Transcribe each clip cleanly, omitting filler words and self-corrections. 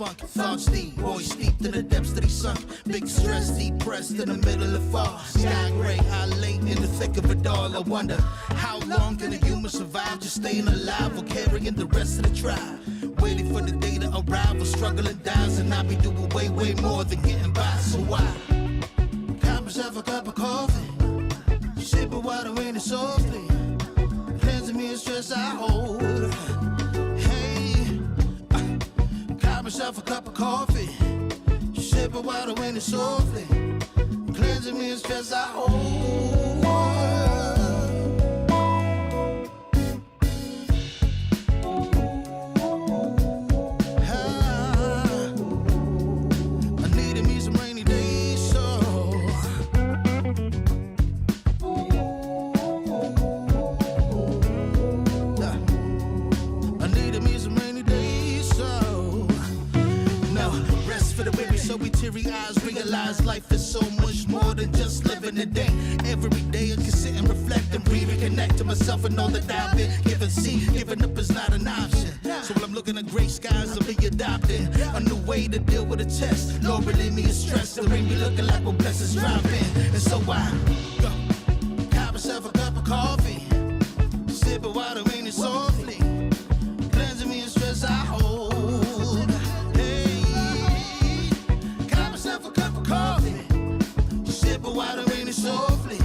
funk. Thoughts deep, boys steeped in the depths that he sunk. Big stress, depressed in the middle of fall. Sky gray, I late in the thick of it all. I wonder, how long can a human survive just staying alive or carrying the rest of the tribe? Waiting for the day to arrive or struggling dies, and I be doing way, way more than getting by. So why? Cop myself a cup of coffee, sipping water in it softly, cleansing me of stress I hold. Hey, cop myself a cup of coffee, sipping water in it softly, cleansing me of stress I hold. Realize life is so much more than just living a day. Every day I can sit and reflect and breathe and connect to myself and all that I've been given. See, giving up is not an option. So when I'm looking at gray skies, I'll be adopting a new way to deal with a test. Lord, relieve me of stress. The rain be looking like when blessings drop in. And so I cop myself a cup of coffee, sipping water in it softly, cleansing me of stress I hold. Sipping water in it softly,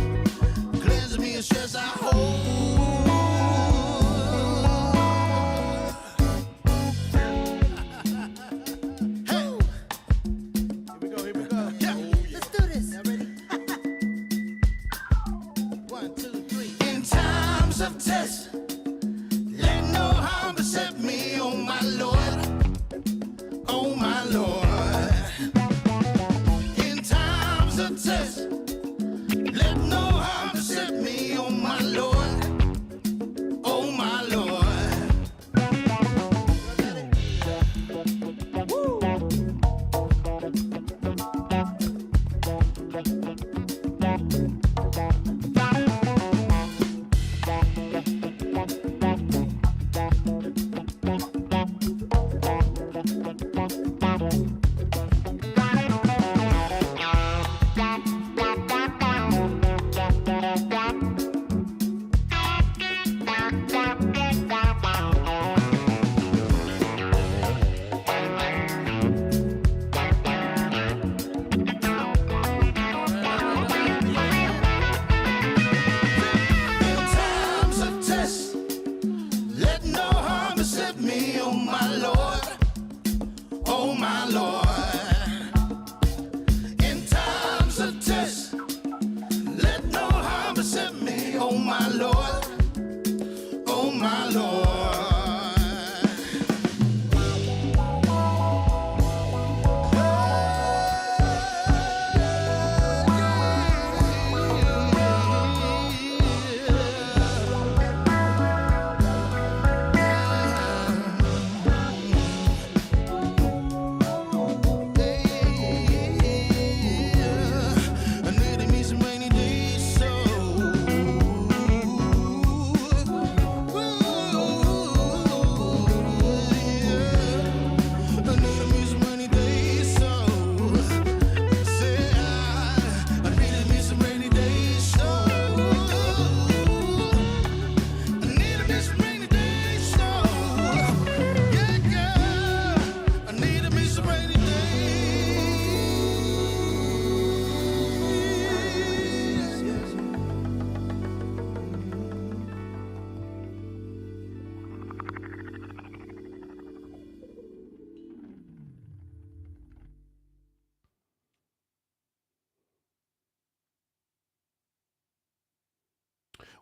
cleansing me of stress I hold. Hey, here we go. Yeah, let's do this. Y'all ready? 1, 2, 3. In times of test, let no harm beset me, oh my Lord, oh my Lord. Test. Let no harm beset me, oh my Lord, oh my Lord.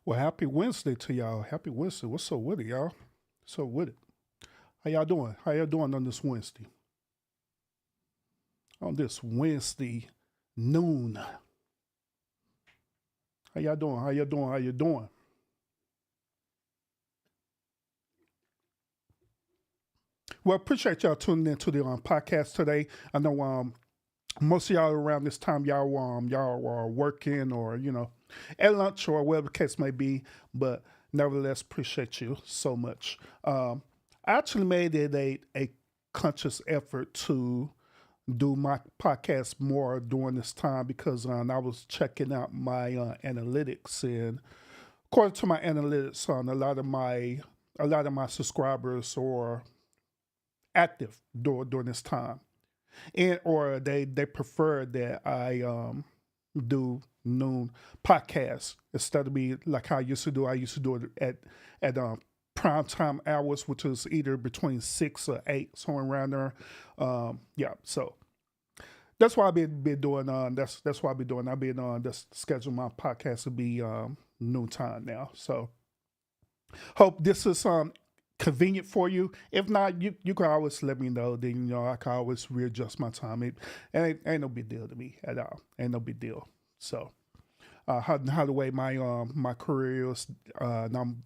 Well, happy Wednesday to y'all. Happy Wednesday. What's up with it, y'all? What's up with it? How y'all doing? How y'all doing on this Wednesday? On this Wednesday noon. How y'all doing? How y'all doing? How you doing? Well, appreciate y'all tuning in to the podcast today. I know most of y'all around this time y'all are working or at lunch or whatever the case may be, but nevertheless appreciate you so much. I actually made it a conscious effort to do my podcast more during this time because I was checking out my analytics, and according to my analytics, a lot of my subscribers are active during this time, and or they prefer that I do noon podcasts instead of me like how I used to do. I used to do it at prime time hours, which is either between 6 or 8, somewhere around there. Yeah, so that's why I've been doing. That's why I've been doing. I've been just schedule my podcast to be noontime now. So hope this is convenient for you. If not, you can always let me know. Then I can always readjust my time. It ain't no big deal to me at all. Ain't no big deal. So how the way my career is, and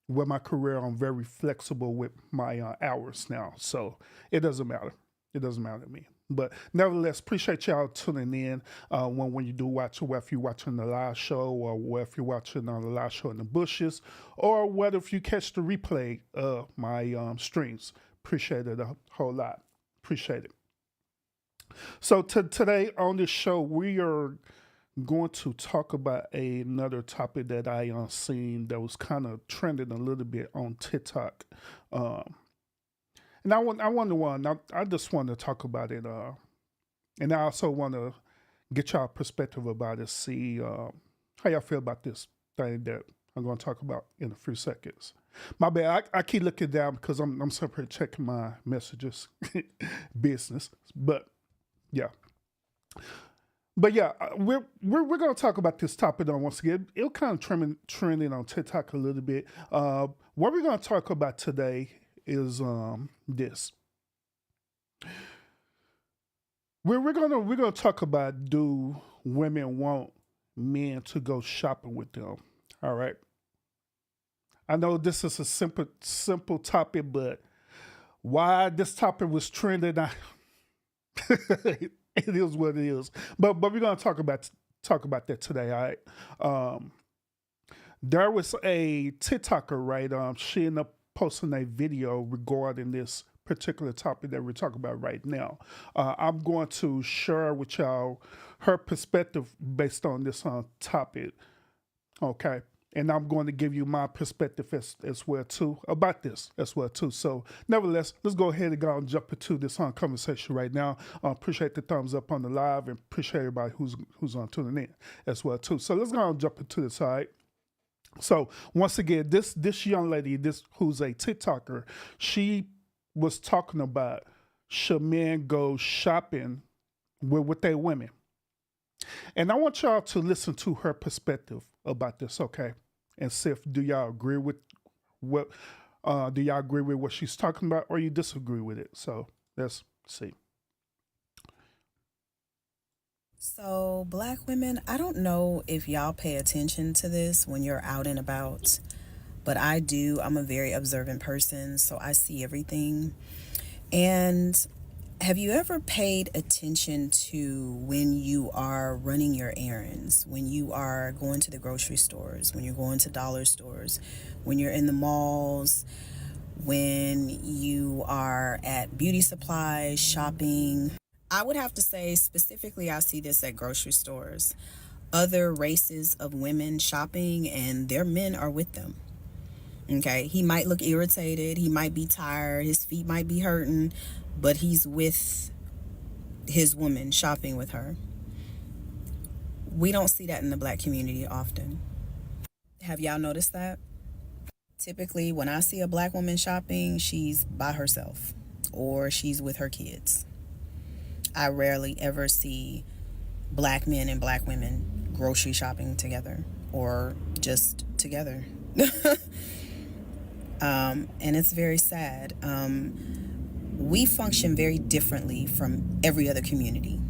with my career, I'm very flexible with my hours now. So it doesn't matter. It doesn't matter to me. But nevertheless, appreciate y'all tuning in when you do watch, or if you're watching the live show, or if you're watching the live show in the bushes, or whether if you catch the replay of my streams. Appreciate it a whole lot. Appreciate it. So today on this show, we are going to talk about another topic that I seen that was kind of trending a little bit on TikTok. And I just want to talk about it, and I also want to get y'all perspective about it. See how y'all feel about this thing that I'm going to talk about in a few seconds. My bad. I keep looking down because I'm separate checking my messages, business. But yeah, we're going to talk about this topic on once again. It'll kind of trending on TikTok a little bit. What we're going to talk about today is this. We're gonna talk about, do women want men to go shopping with them? All right. I know this is a simple topic, but why this topic was trending, it is what it is. But we're gonna talk about that today. All right. There was a TikToker, right? She ended up posting a video regarding this particular topic that we're talking about right now. I'm going to share with y'all her perspective based on this topic. Okay. And I'm going to give you my perspective as well too about this as well too. So nevertheless, let's go ahead and go and jump into this conversation right now. Appreciate the thumbs up on the live, and appreciate everybody who's on tuning in as well too. So let's go and jump into this. All right. So once again, this young lady, who's a TikToker, she was talking about, should men go shopping with their women? And I want y'all to listen to her perspective about this, okay? And see if do y'all agree with what she's talking about, or you disagree with it. So let's see. So, Black women, I don't know if y'all pay attention to this when you're out and about, but I do. I'm a very observant person, so I see everything. And have you ever paid attention to when you are running your errands, when you are going to the grocery stores, when you're going to dollar stores, when you're in the malls, when you are at beauty supplies, shopping? I would have to say specifically I see this at grocery stores. Other races of women shopping, and their men are with them. Okay, he might look irritated, he might be tired, his feet might be hurting, but he's with his woman shopping with her. We don't see that in the Black community often. Have y'all noticed that? Typically, when I see a Black woman shopping, she's by herself or she's with her kids. I rarely ever see Black men and Black women grocery shopping together or just together. And it's very sad. We function very differently from every other community.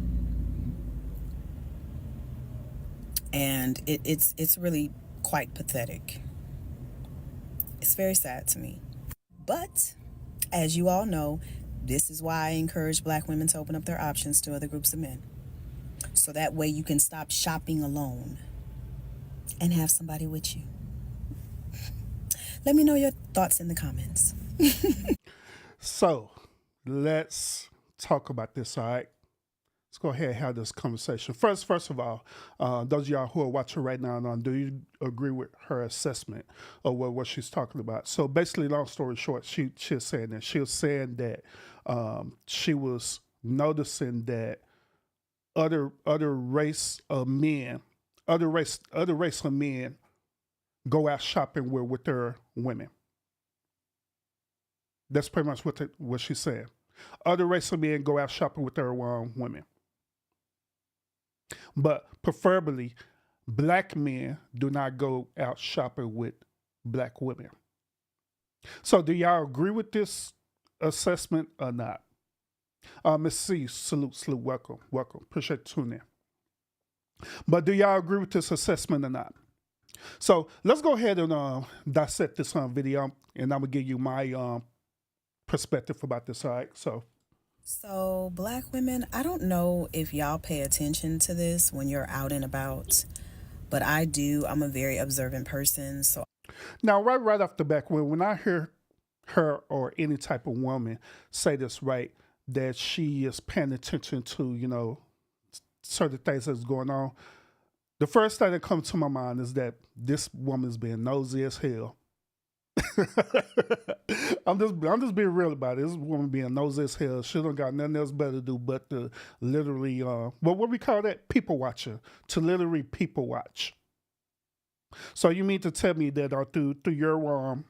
And it's really quite pathetic. It's very sad to me. But as you all know, this is why I encourage Black women to open up their options to other groups of men. So that way you can stop shopping alone and have somebody with you. Let me know your thoughts in the comments. So let's talk about this, all right? Let's go ahead and have this conversation. First of all, those of y'all who are watching right now, do you agree with her assessment of what she's talking about? So basically, long story short, she's saying that she was noticing that other race of men, other race of men go out shopping with their women. That's pretty much what she's saying. Other race of men go out shopping with their women. But preferably, black men do not go out shopping with black women. So do y'all agree with this assessment or not? Miss C, salute, welcome. Appreciate you tuning in. But do y'all agree with this assessment or not? So let's go ahead and dissect this video, and I'm gonna give you my perspective about this. All right, So, black women, I don't know if y'all pay attention to this when you're out and about, but I do. I'm a very observant person. So, now right off the back, when I hear her or any type of woman say this, right, that she is paying attention to, certain things that's going on, the first thing that comes to my mind is that this woman's being nosy as hell. I'm just being real about it. This woman being nosy as hell. She don't got nothing else better to do but to literally, what we call that? People watcher. To literally people watch. So you mean to tell me that through your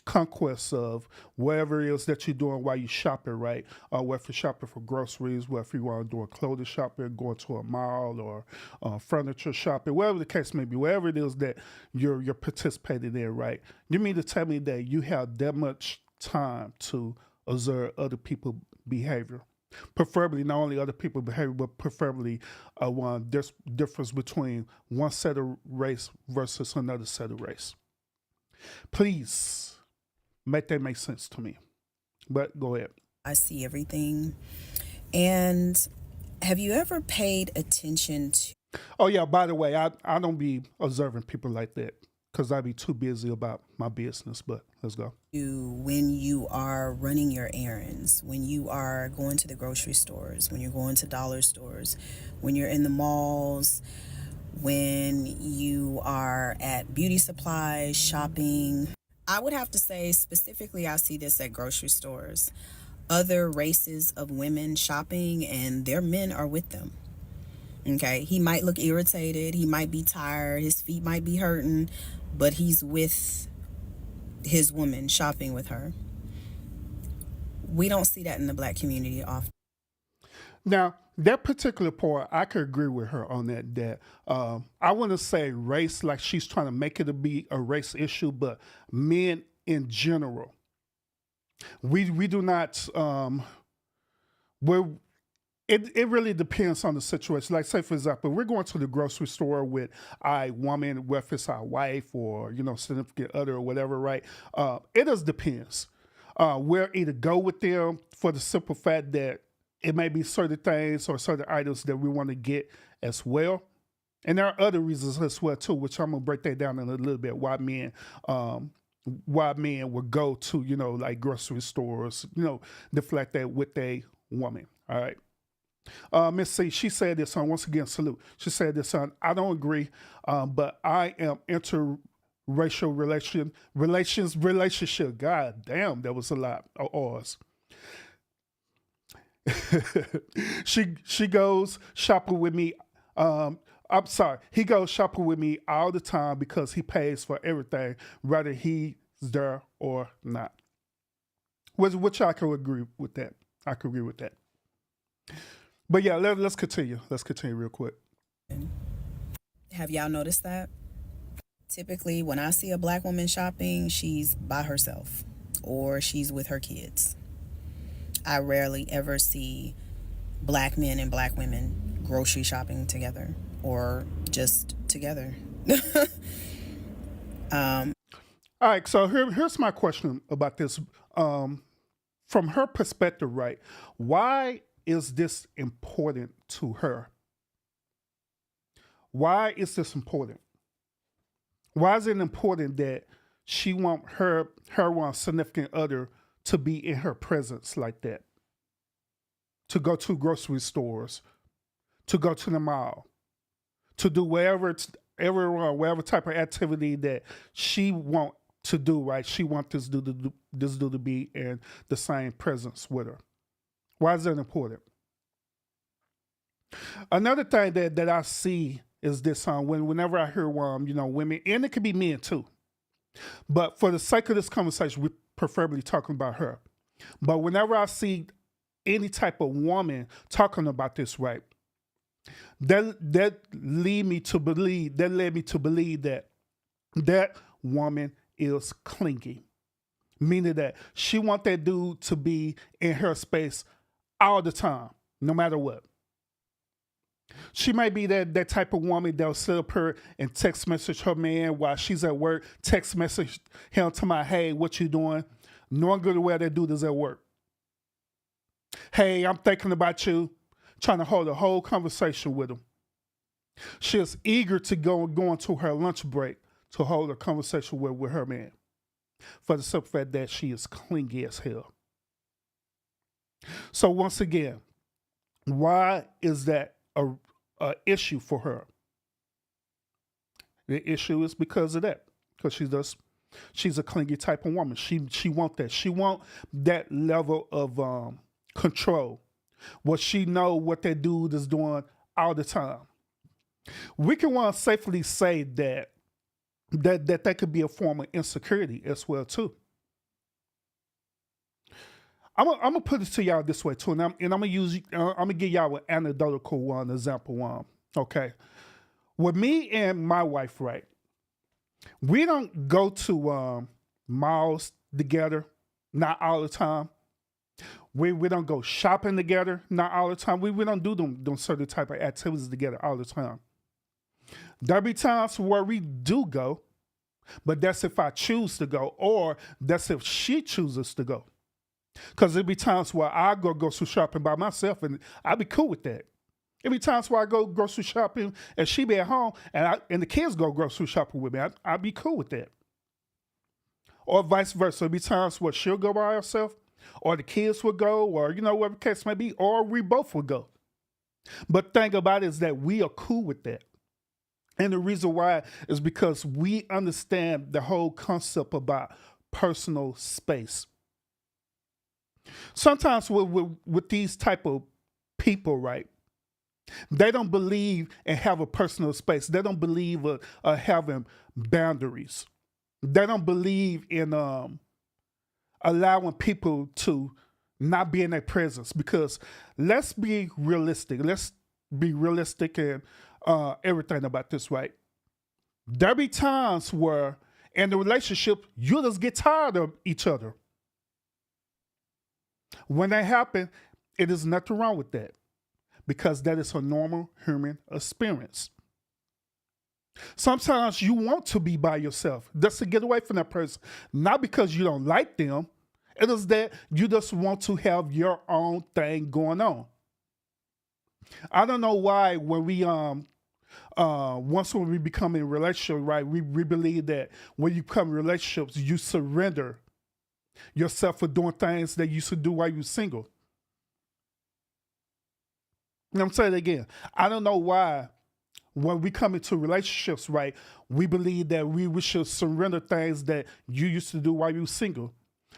conquest of whatever it is that you're doing while you're shopping, right? Whether you're shopping for groceries, whether you want to do a clothing shopping, going to a mall or furniture shopping, whatever the case may be, whatever it is that you're participating in, right? You mean to tell me that you have that much time to observe other people's behavior? Preferably not only other people's behavior, but preferably there's difference between one set of race versus another set of race. Please make that make sense to me. But go ahead. I see everything. And have you ever paid attention to? Oh yeah, by the way, I don't be observing people like that because I be too busy about my business. But let's go. When you are running your errands, when you are going to the grocery stores, when you're going to dollar stores, when you're in the malls, when you are at beauty supplies, shopping. I would have to say specifically I see this at grocery stores. Other races of women shopping and their men are with them. Okay, he might look irritated, he might be tired, his feet might be hurting, but he's with his woman shopping with her. We don't see that in the black community often. Now, that particular part, I could agree with her on that. I want to say race, like she's trying to make it to be a race issue, but men in general, we do not. It really depends on the situation. Like, say for example, we're going to the grocery store with a woman, whether it's our wife or significant other or whatever, right? It just depends. We'll either go with them for the simple fact that it may be certain things or certain items that we want to get as well. And there are other reasons as well too, which I'm gonna break that down in a little bit. Why men would go to, like grocery stores, the fact that with a woman. All right. Miss C, she said this on, once again, salute. She said this on, I don't agree, but I am interracial relationship. God damn, that was a lot of R's. she goes shopping with me. I'm sorry. He goes shopping with me all the time because he pays for everything, whether he's there or not. Which I can agree with that. I can agree with that. But yeah, let's continue. Let's continue real quick. Have y'all noticed that? Typically, when I see a black woman shopping, she's by herself or she's with her kids. I rarely ever see black men and black women grocery shopping together or just together. All right, so here's my question about this. From her perspective, right? Why is this important to her? Why is this important? Why is it important that she want her one significant other to be in her presence like that? to go to grocery stores, to go to the mall, to do whatever type of activity that she want to do, right? She want this dude to be in the same presence with her. Why is that important? Another thing that I see is this whenever I hear women, and it could be men too, but for the sake of this conversation, we're preferably talking about her. But whenever I see any type of woman talking about this, right, that led me to believe that that woman is clingy, meaning that she want that dude to be in her space all the time, no matter what. She might be that type of woman that'll sit up her and text message her man while she's at work, text message him to my, hey, what you doing? Knowing good well that dude is at work. Hey, I'm thinking about you, trying to hold a whole conversation with him. She is eager to go into her lunch break to hold a conversation with her man, for the simple fact that she is clingy as hell. So once again, why is that a issue for her? The issue is because of that. Because she's a clingy type of woman. She want that. She want that level of control. What she know what that dude is doing all the time. We can safely say that could be a form of insecurity as well too. I'm gonna put it to y'all this way too, and I'm gonna give y'all an anecdotal example. Okay, with me and my wife, right? We don't go to malls together, not all the time. We don't go shopping together, not all the time. We don't do them certain type of activities together all the time. There'll be times where we do go, but that's if I choose to go, or that's if she chooses to go. Because there'll be times where I go grocery shopping by myself, and I'll be cool with that. There'll be times where I go grocery shopping and she be at home, and the kids go grocery shopping with me. I'll be cool with that. Or vice versa. There'll be times where she'll go by herself, or the kids will go, or whatever the case may be, or we both will go. But the thing about it is that we are cool with that. And the reason why is because we understand the whole concept about personal space. Sometimes with these type of people, right, they don't believe in have a personal space. They don't believe in having boundaries. They don't believe in allowing people to not be in their presence. Because let's be realistic. Let's be realistic and everything about this, right? There be times where in the relationship, you just get tired of each other. When that happens, it is nothing wrong with that, because that is a normal human experience. Sometimes you want to be by yourself just to get away from that person, not because you don't like them. It is that you just want to have your own thing going on. I don't know why when we once when we become in a relationship, right, we believe that when you become in relationships, you surrender yourself for doing things that you used to do while you were single. I'm saying it again. I don't know why when we come into relationships, right, we believe that we should surrender things that you used to do while you were single.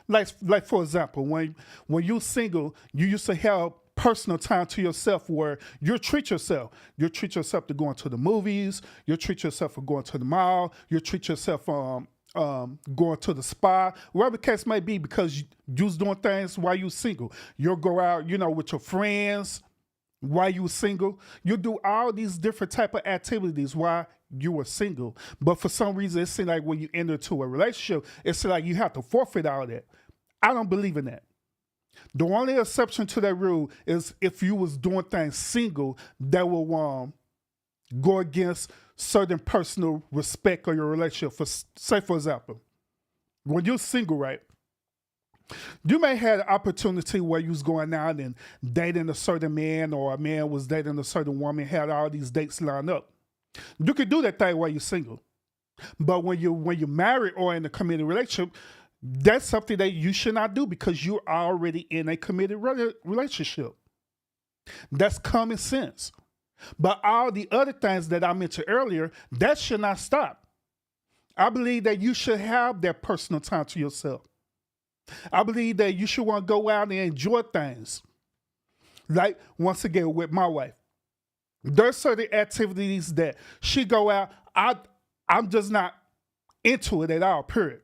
Like for example, when you're single, you used to have personal time to yourself where you treat yourself. You treat yourself to going to the movies. You treat yourself for going to the mall. You treat yourself going to the spa, whatever the case may be, because you was doing things while you single. You'll go out, with your friends while you were single. You do all these different type of activities while you were single. But for some reason, it seems like when you enter into a relationship, it seems like you have to forfeit all that. I don't believe in that. The only exception to that rule is if you was doing things single that will go against certain personal respect of your relationship. For example, when you're single, right, you may have an opportunity where you was going out and dating a certain man, or a man was dating a certain woman, had all these dates lined up. You could do that thing while you're single. But when you're married or in a committed relationship, that's something that you should not do, because you're already in a committed relationship. That's common sense. But all the other things that I mentioned earlier, that should not stop. I believe that you should have that personal time to yourself. I believe that you should want to go out and enjoy things. Like, once again, with my wife, there's certain activities that she go out, I'm just not into it at all, period.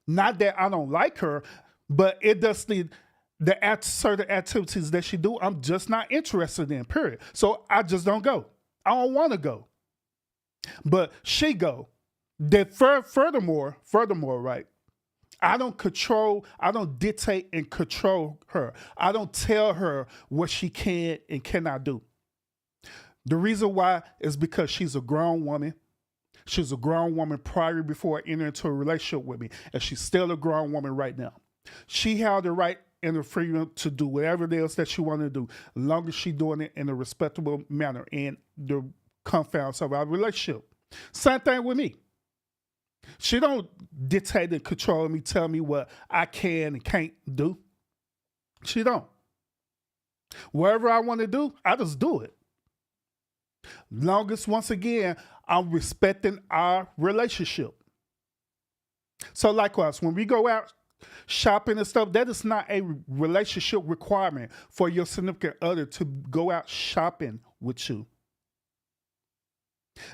Not that I don't like her, but it does certain activities that she do, I'm just not interested in, period. So I just don't go. I don't want to go. But she go. Then furthermore, right? I don't dictate and control her. I don't tell her what she can and cannot do. The reason why is because she's a grown woman. She's a grown woman prior before entering into a relationship with me. And she's still a grown woman right now. She had the right and the freedom to do whatever it is that she wanted to do, as long as she's doing it in a respectable manner in the confines of our relationship. Same thing with me. She don't dictate and control me, tell me what I can and can't do. She don't. Whatever I want to do, I just do it. Long as, once again, I'm respecting our relationship. So likewise, when we go out shopping and stuff, that is not a relationship requirement for your significant other to go out shopping with you.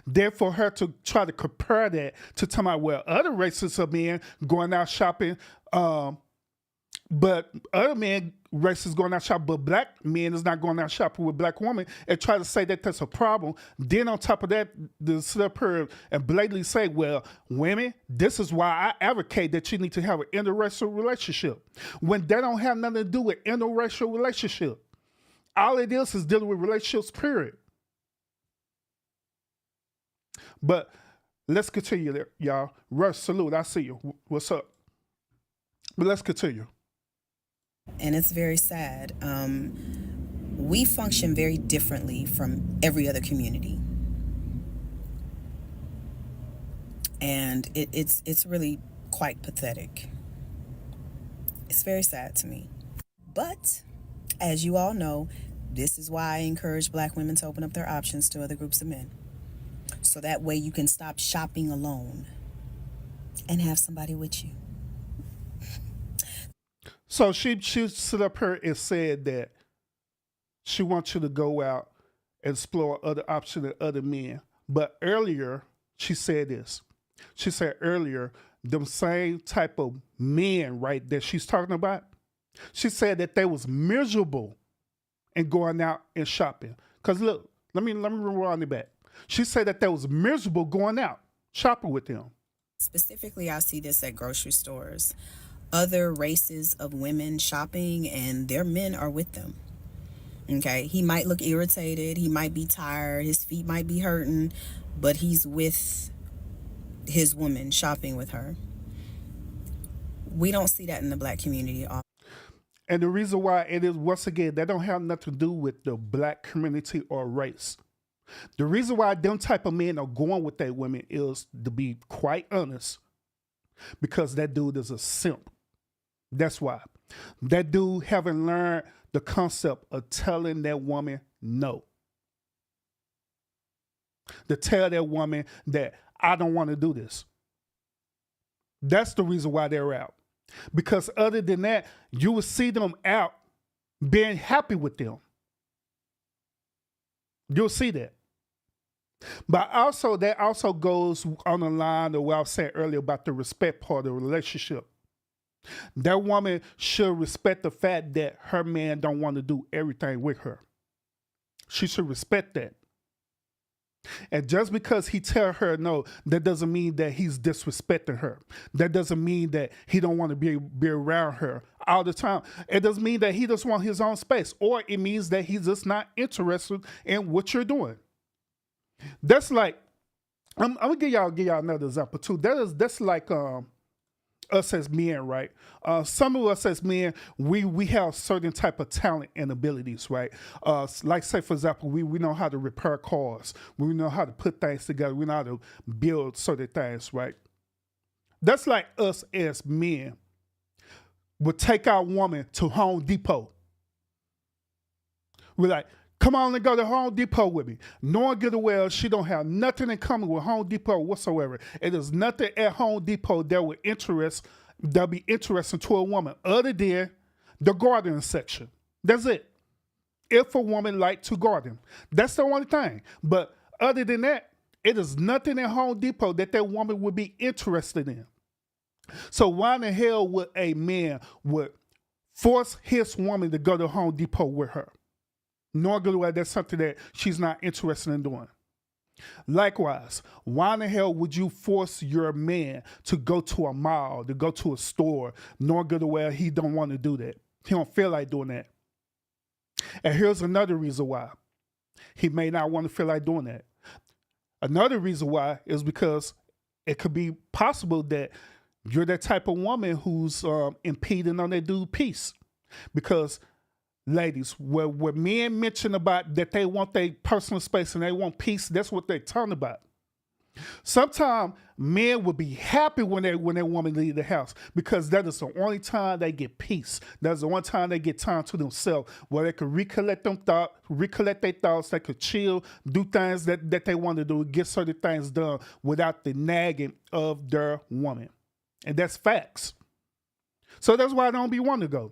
Therefore, her to try to compare that to tell me, well, other races of men going out shopping, but other men races going out shopping, but black men is not going out shopping with black women, and try to say that that's a problem. Then on top of that, to sit up here and blatantly say, well, women, this is why I advocate that you need to have an interracial relationship. When that don't have nothing to do with interracial relationship. All it is dealing with relationships, period. But let's continue there, y'all. Russ, salute. I see you. What's up? But let's continue. And it's very sad. We function very differently from every other community. And it's really quite pathetic. It's very sad to me. But as you all know, this is why I encourage black women to open up their options to other groups of men. So that way you can stop shopping alone and have somebody with you. So she stood up here and said that she wants you to go out and explore other options and other men. But earlier, she said this. She said earlier, them same type of men, right, that she's talking about, she said that they was miserable in going out and shopping. Because look, let me rewind it back. She said that they was miserable going out shopping with them. Specifically, I see this at grocery stores. Other races of women shopping and their men are with them. Okay, he might look irritated, he might be tired, his feet might be hurting, but he's with his woman shopping with her. We don't see that in the black community at all. And the reason why it is, once again, that don't have nothing to do with the black community or race. The reason why them type of men are going with that women is, to be quite honest, because that dude is a simp. That's why. That dude haven't learned the concept of telling that woman no. To tell that woman that I don't want to do this. That's the reason why they're out. Because other than that, you will see them out being happy with them. You'll see that. But also, that also goes on the line of what I was saying earlier about the respect part of the relationship. That woman should respect the fact that her man don't want to do everything with her. She should respect that. And just because he tell her no, that doesn't mean that he's disrespecting her. That doesn't mean that he don't want to be around her all the time. It doesn't mean that he just want his own space, or it means that he's just not interested in what you're doing. That's like, I'm gonna give y'all another example too. That's like us as men, right? Some of us as men, we have certain type of talent and abilities, right? Like say for example, we know how to repair cars, we know how to put things together, we know how to build certain things, right? That's like us as men would take our woman to Home Depot. We're like, come on and go to Home Depot with me. Knowing good and well she don't have nothing in common with Home Depot whatsoever. It is nothing at Home Depot that'll be interesting to a woman other than the gardening section. That's it. If a woman like to garden, that's the only thing. But other than that, it is nothing at Home Depot that woman would be interested in. So why in the hell would a man would force his woman to go to Home Depot with her? Knowing good well that's something that she's not interested in doing. Likewise, why in the hell would you force your man to go to a mall, to go to a store, knowing good and well he don't want to do that? He don't feel like doing that. And here's another reason why. He may not want to feel like doing that. Another reason why is because it could be possible that you're that type of woman who's impeding on that dude's peace. Because, ladies, where men mention about that they want their personal space and they want peace, that's what they're talking about. Sometimes men will be happy when their woman leave the house because that is the only time they get peace. That's the one time they get time to themselves where they could recollect their thoughts, they could chill, do things that they want to do, get certain things done without the nagging of their woman. And that's facts. So that's why I don't be wanting to go.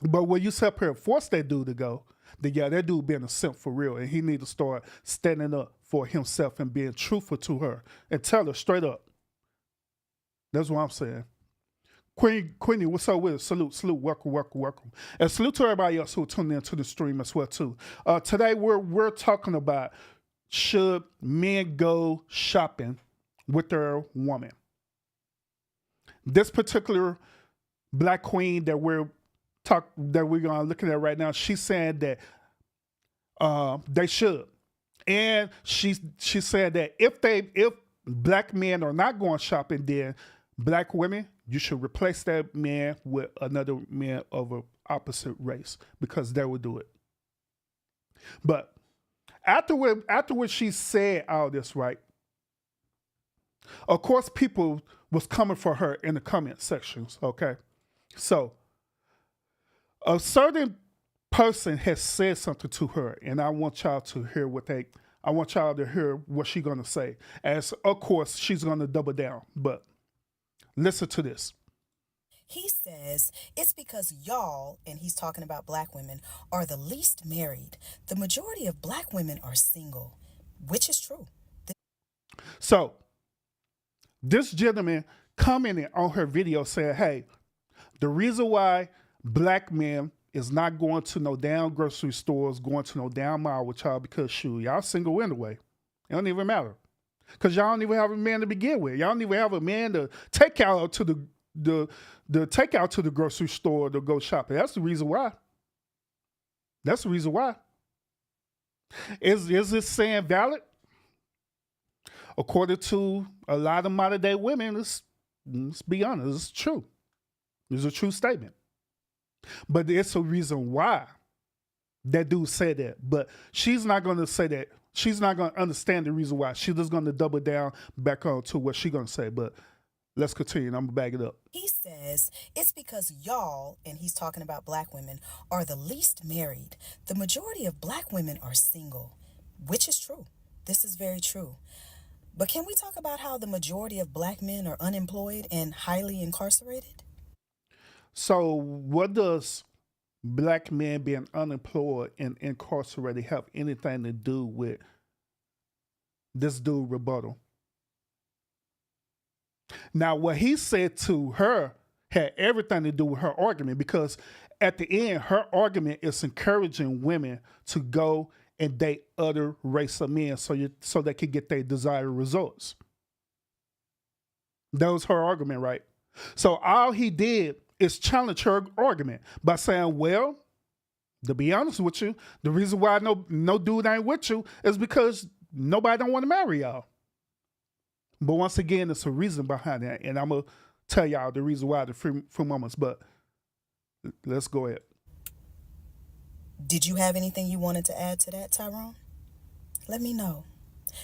But when you sit up here and force that dude to go, then yeah, that dude being a simp for real. And he need to start standing up for himself and being truthful to her and tell her straight up. That's what I'm saying. Queenie, what's up with it? Salute, welcome. And salute to everybody else who tuned in to the stream as well too. Today we're talking about should men go shopping with their woman. This particular black queen that we're looking at right now, she's saying that they should, and she said that if black men are not going shopping, then black women, you should replace that man with another man of an opposite race because they will do it. But afterwards she said all this, right? Of course, people was coming for her in the comment sections. Okay, so a certain person has said something to her, and I want y'all to hear what she's gonna say. As of course she's gonna double down, but listen to this. He says it's because y'all, and he's talking about black women, are the least married. The majority of black women are single, which is true. So this gentleman commented on her video saying, hey, the reason why black men is not going to no damn grocery stores, going to no damn mall with y'all because shoot, y'all single anyway. It don't even matter. Because y'all don't even have a man to begin with. Y'all don't even have a man to take out to the grocery store to go shopping. That's the reason why. That's the reason why. Is this saying valid? According to a lot of modern day women, let's be honest, it's true. It's a true statement. But it's a reason why that dude said that. But she's not going to say that. She's not going to understand the reason why. She's just going to double down back on to what she's going to say. But let's continue. I'm going to back it up. He says it's because y'all, and he's talking about black women, are the least married. The majority of black women are single, which is true. This is very true. But can we talk about how the majority of black men are unemployed and highly incarcerated? So what does black men being unemployed and incarcerated have anything to do with this dude rebuttal? Now, what he said to her had everything to do with her argument because at the end, her argument is encouraging women to go and date other race of men so they can get their desired results. That was her argument, right? So all he did is challenge her argument by saying, well, to be honest with you, the reason why no dude ain't with you is because nobody don't want to marry y'all. But once again, there's a reason behind that, and I'm going to tell y'all the reason why in a few moments, but let's go ahead. Did you have anything you wanted to add to that, Tyrone? Let me know.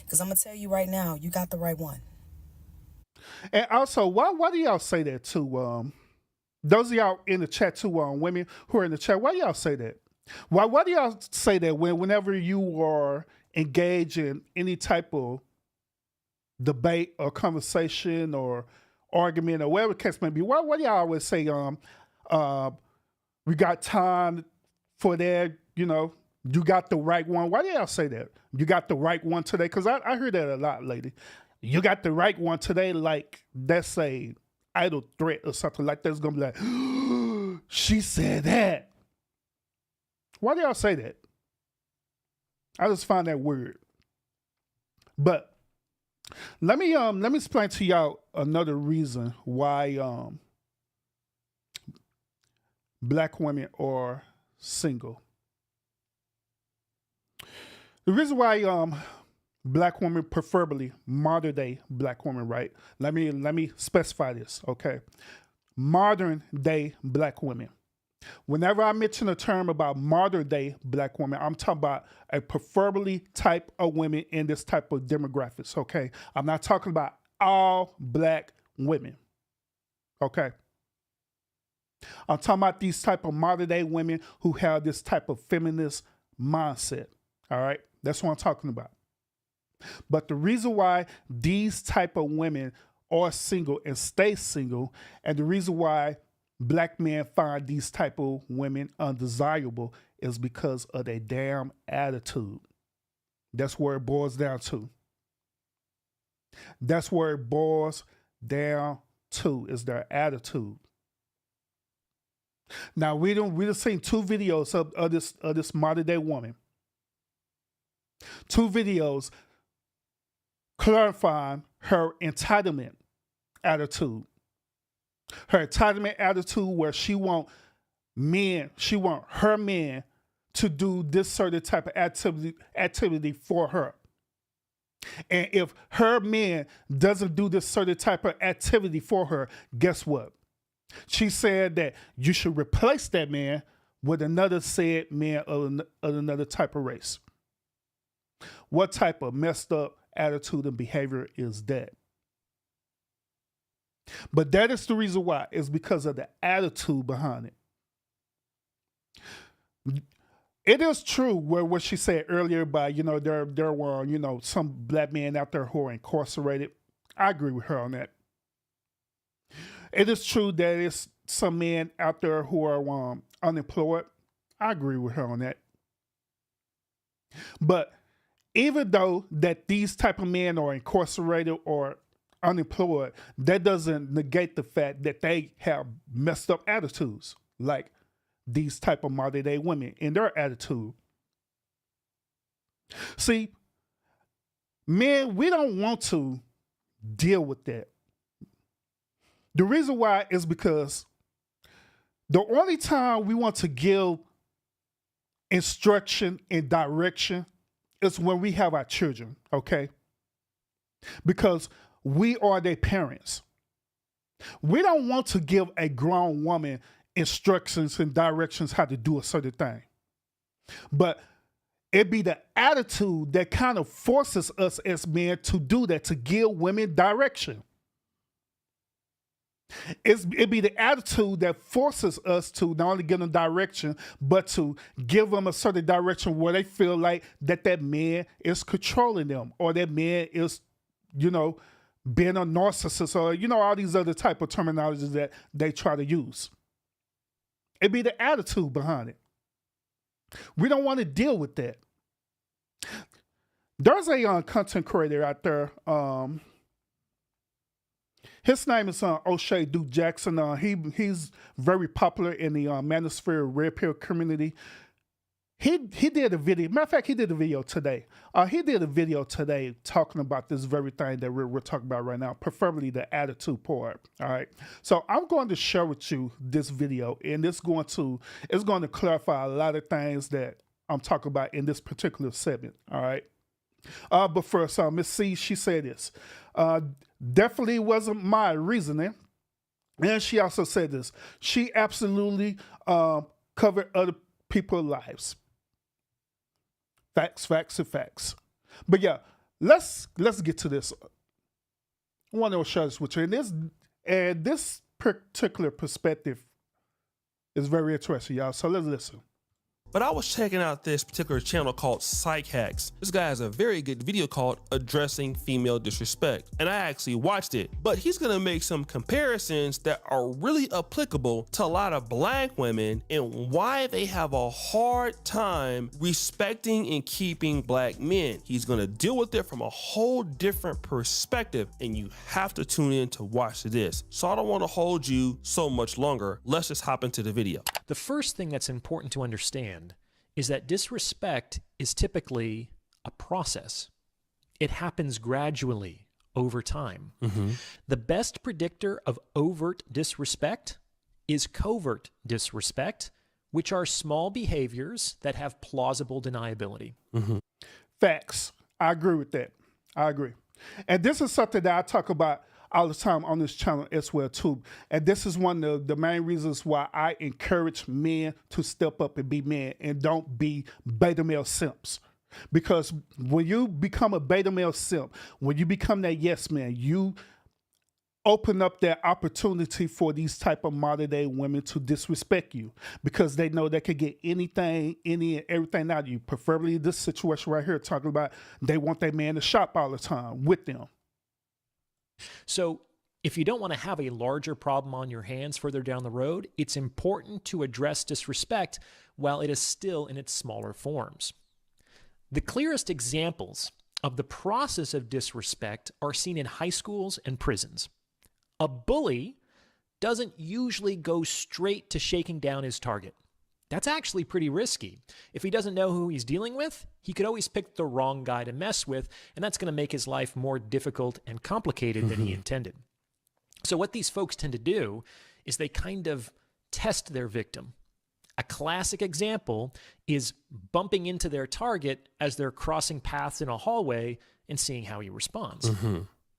Because I'm going to tell you right now, you got the right one. And also, why do y'all say that too? Those of y'all in the chat too, women who are in the chat, why y'all say that? Why do y'all say that whenever you are engaged in any type of debate or conversation or argument or whatever the case may be? Why do y'all always say uh, we got time for that? You know, you got the right one. Why do y'all say that? You got the right one today? Because I hear that a lot lately. You got the right one today, like that's a idle threat or something like that's gonna be like, she said that. Why do y'all say that? I just find that weird. But let me explain to y'all another reason why black women are single. The reason why black women, preferably modern day black women, right? Let me specify this, okay? Modern day black women. Whenever I mention a term about modern day black women, I'm talking about a preferably type of women in this type of demographics, okay? I'm not talking about all black women, okay? I'm talking about these type of modern day women who have this type of feminist mindset, all right? That's what I'm talking about. But the reason why these type of women are single and stay single, and the reason why black men find these type of women undesirable is because of their damn attitude. That's where it boils down to. That's where it boils down to, is their attitude. Now we just seen two videos of this modern day woman. Two videos clarifying her entitlement attitude. Her entitlement attitude where she want her men to do this certain type of activity for her. And if her man doesn't do this certain type of activity for her, guess what? She said that you should replace that man with another said man of another type of race. What type of messed up attitude and behavior is that? But that is the reason why. It's because of the attitude behind it. It is true what she said earlier about, there were, some black men out there who are incarcerated. I agree with her on that. It is true that it's some men out there who are unemployed. I agree with her on that. But even though that these type of men are incarcerated or unemployed, that doesn't negate the fact that they have messed up attitudes, like these type of modern day women in their attitude. See, men, we don't want to deal with that. The reason why is because the only time we want to give instruction and direction is when we have our children, okay? Because we are their parents. We don't want to give a grown woman instructions and directions how to do a certain thing. But it be the attitude that kind of forces us as men to do that, to give women direction. It be the attitude that forces us to not only give them direction, but to give them a certain direction where they feel like that man is controlling them, or that man is, being a narcissist, or, all these other type of terminologies that they try to use. It be the attitude behind it. We don't want to deal with that. There's a content creator out there. His name is O'Shea Duke Jackson. He's very popular in the Manosphere Red Pill community. He did a video. Matter of fact, he did a video today. He did a video today talking about this very thing that we're talking about right now, preferably the attitude part. All right. So I'm going to share with you this video, and it's going to clarify a lot of things that I'm talking about in this particular segment. All right. But first, Miss C, she said this. Definitely wasn't my reasoning. And she also said this. She absolutely covered other people's lives. Facts, facts, and facts. But yeah, let's get to this. I want to share this with you. And this particular perspective is very interesting, y'all. So let's listen. but I was checking out this particular channel called Psych Hacks. This guy has a very good video called Addressing Female Disrespect, and I actually watched it, but he's gonna make some comparisons that are really applicable to a lot of black women and why they have a hard time respecting and keeping black men. He's gonna deal with it from a whole different perspective, and you have to tune in to watch this. So I don't want to hold you so much longer. Let's just hop into the video. The first thing that's important to understand is that disrespect is typically a process. It happens gradually over time. The best predictor of overt disrespect is covert disrespect, which are small behaviors that have plausible deniability. Facts. I agree with that. I agree. And this is something that I talk about all the time on this channel as well too. And this is one of the main reasons why I encourage men to step up and be men and don't be beta male simps. Because when you become a beta male simp, when you become that yes man, you open up that opportunity for these type of modern day women to disrespect you because they know they could get anything, any and everything out of you. Preferably this situation right here, talking about they want their man to shop all the time with them. So if you don't want to have a larger problem on your hands further down the road, it's important to address disrespect while it is still in its smaller forms. The clearest examples of the process of disrespect are seen in high schools and prisons. A bully doesn't usually go straight to shaking down his target. That's actually pretty risky. If he doesn't know who he's dealing with, he could always pick the wrong guy to mess with, and that's going to make his life more difficult and complicated than he intended. So what these folks tend to do is they kind of test their victim. A classic example is bumping into their target as they're crossing paths in a hallway and seeing how he responds.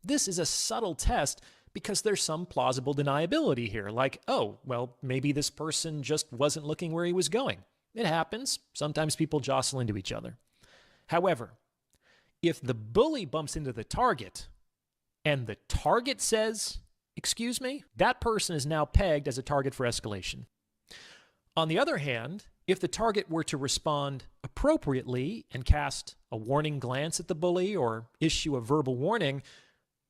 This is a subtle test because there's some plausible deniability here, like, oh, well, maybe this person just wasn't looking where he was going. It happens. Sometimes people jostle into each other. However, if the bully bumps into the target and the target says, excuse me, that person is now pegged as a target for escalation. On the other hand, if the target were to respond appropriately and cast a warning glance at the bully or issue a verbal warning,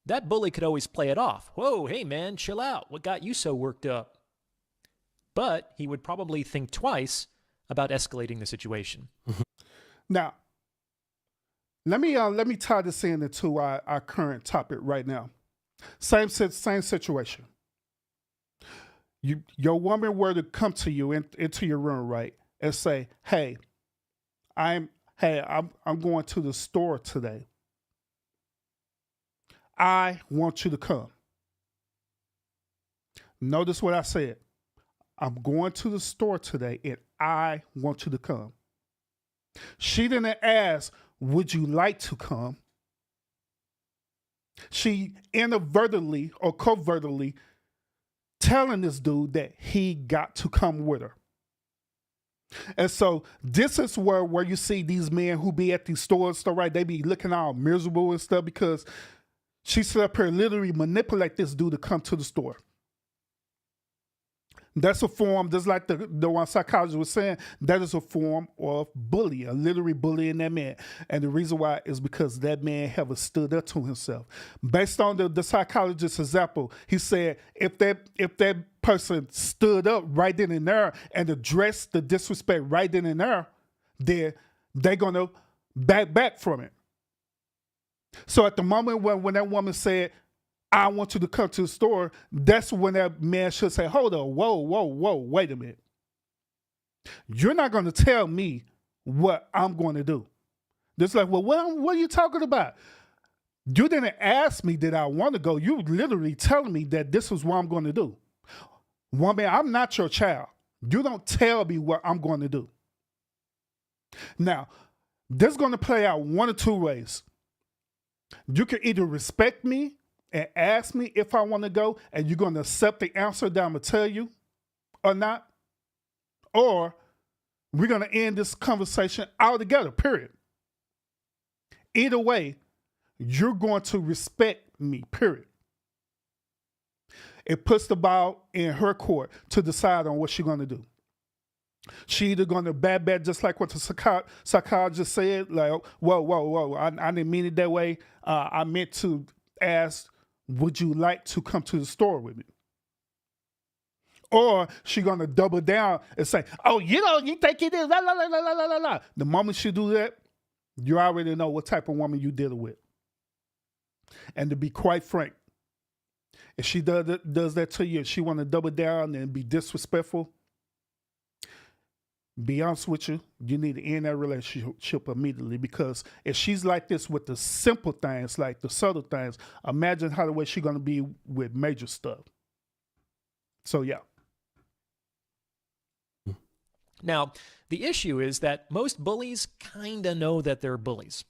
that bully could always play it off. Whoa, hey man, chill out. What got you so worked up? But he would probably think twice about escalating the situation. Now, let me tie this into our current topic right now. Same situation. Your woman were to come to you into your room, right, and say, "Hey, I'm going to the store today. I want you to come." Notice what I said. I'm going to the store today and I want you to come. She didn't ask, would you like to come? She inadvertently or covertly telling this dude that he got to come with her. And so this is where you see these men who be at these stores, stuff, right? They be looking all miserable and stuff because she set up here literally manipulate this dude to come to the store. That's a form, just like the one psychologist was saying, that is a form of bullying, literally bullying that man. And the reason why is because that man haven't stood up to himself. Based on the psychologist's example, he said if that person stood up right then and there and addressed the disrespect right then and there, they're going to back from it. So at the moment when that woman said, I want you to come to the store, that's when that man should say, hold on, whoa, wait a minute. You're not going to tell me what I'm going to do. Just like, well, what are you talking about? You didn't ask me did I want to go. You literally telling me that this is what I'm going to do. Woman, I'm not your child. You don't tell me what I'm going to do. Now, this is going to play out one of two ways. You can either respect me and ask me if I want to go, and you're going to accept the answer that I'm going to tell you or not, or we're going to end this conversation altogether, period. Either way, you're going to respect me, period. It puts the ball in her court to decide on what she's going to do. She either going to bad just like what the psychologist said, like, whoa, I didn't mean it that way. I meant to ask, would you like to come to the store with me? Or she going to double down and say, oh, you think it is, la, la, la, la, la, la, la. The moment she do that, you already know what type of woman you dealing with. And to be quite frank, if she does that to you, she want to double down and be disrespectful, be honest with you, you need to end that relationship immediately, because if she's like this with the simple things, like the subtle things, imagine how the way she's going to be with major stuff. So, yeah. Now, the issue is that most bullies kind of know that they're bullies.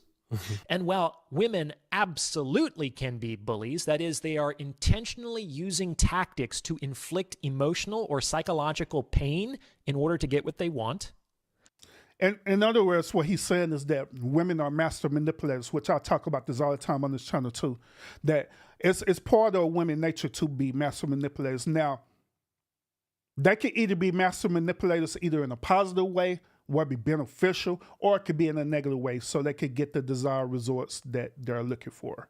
And while women absolutely can be bullies, that is, they are intentionally using tactics to inflict emotional or psychological pain in order to get what they want. And in other words, what he's saying is that women are master manipulators, which I talk about this all the time on this channel too, that it's part of women's nature to be master manipulators. Now, they can either be master manipulators either in a positive way, where it be beneficial, or it could be in a negative way, so they could get the desired results that they're looking for.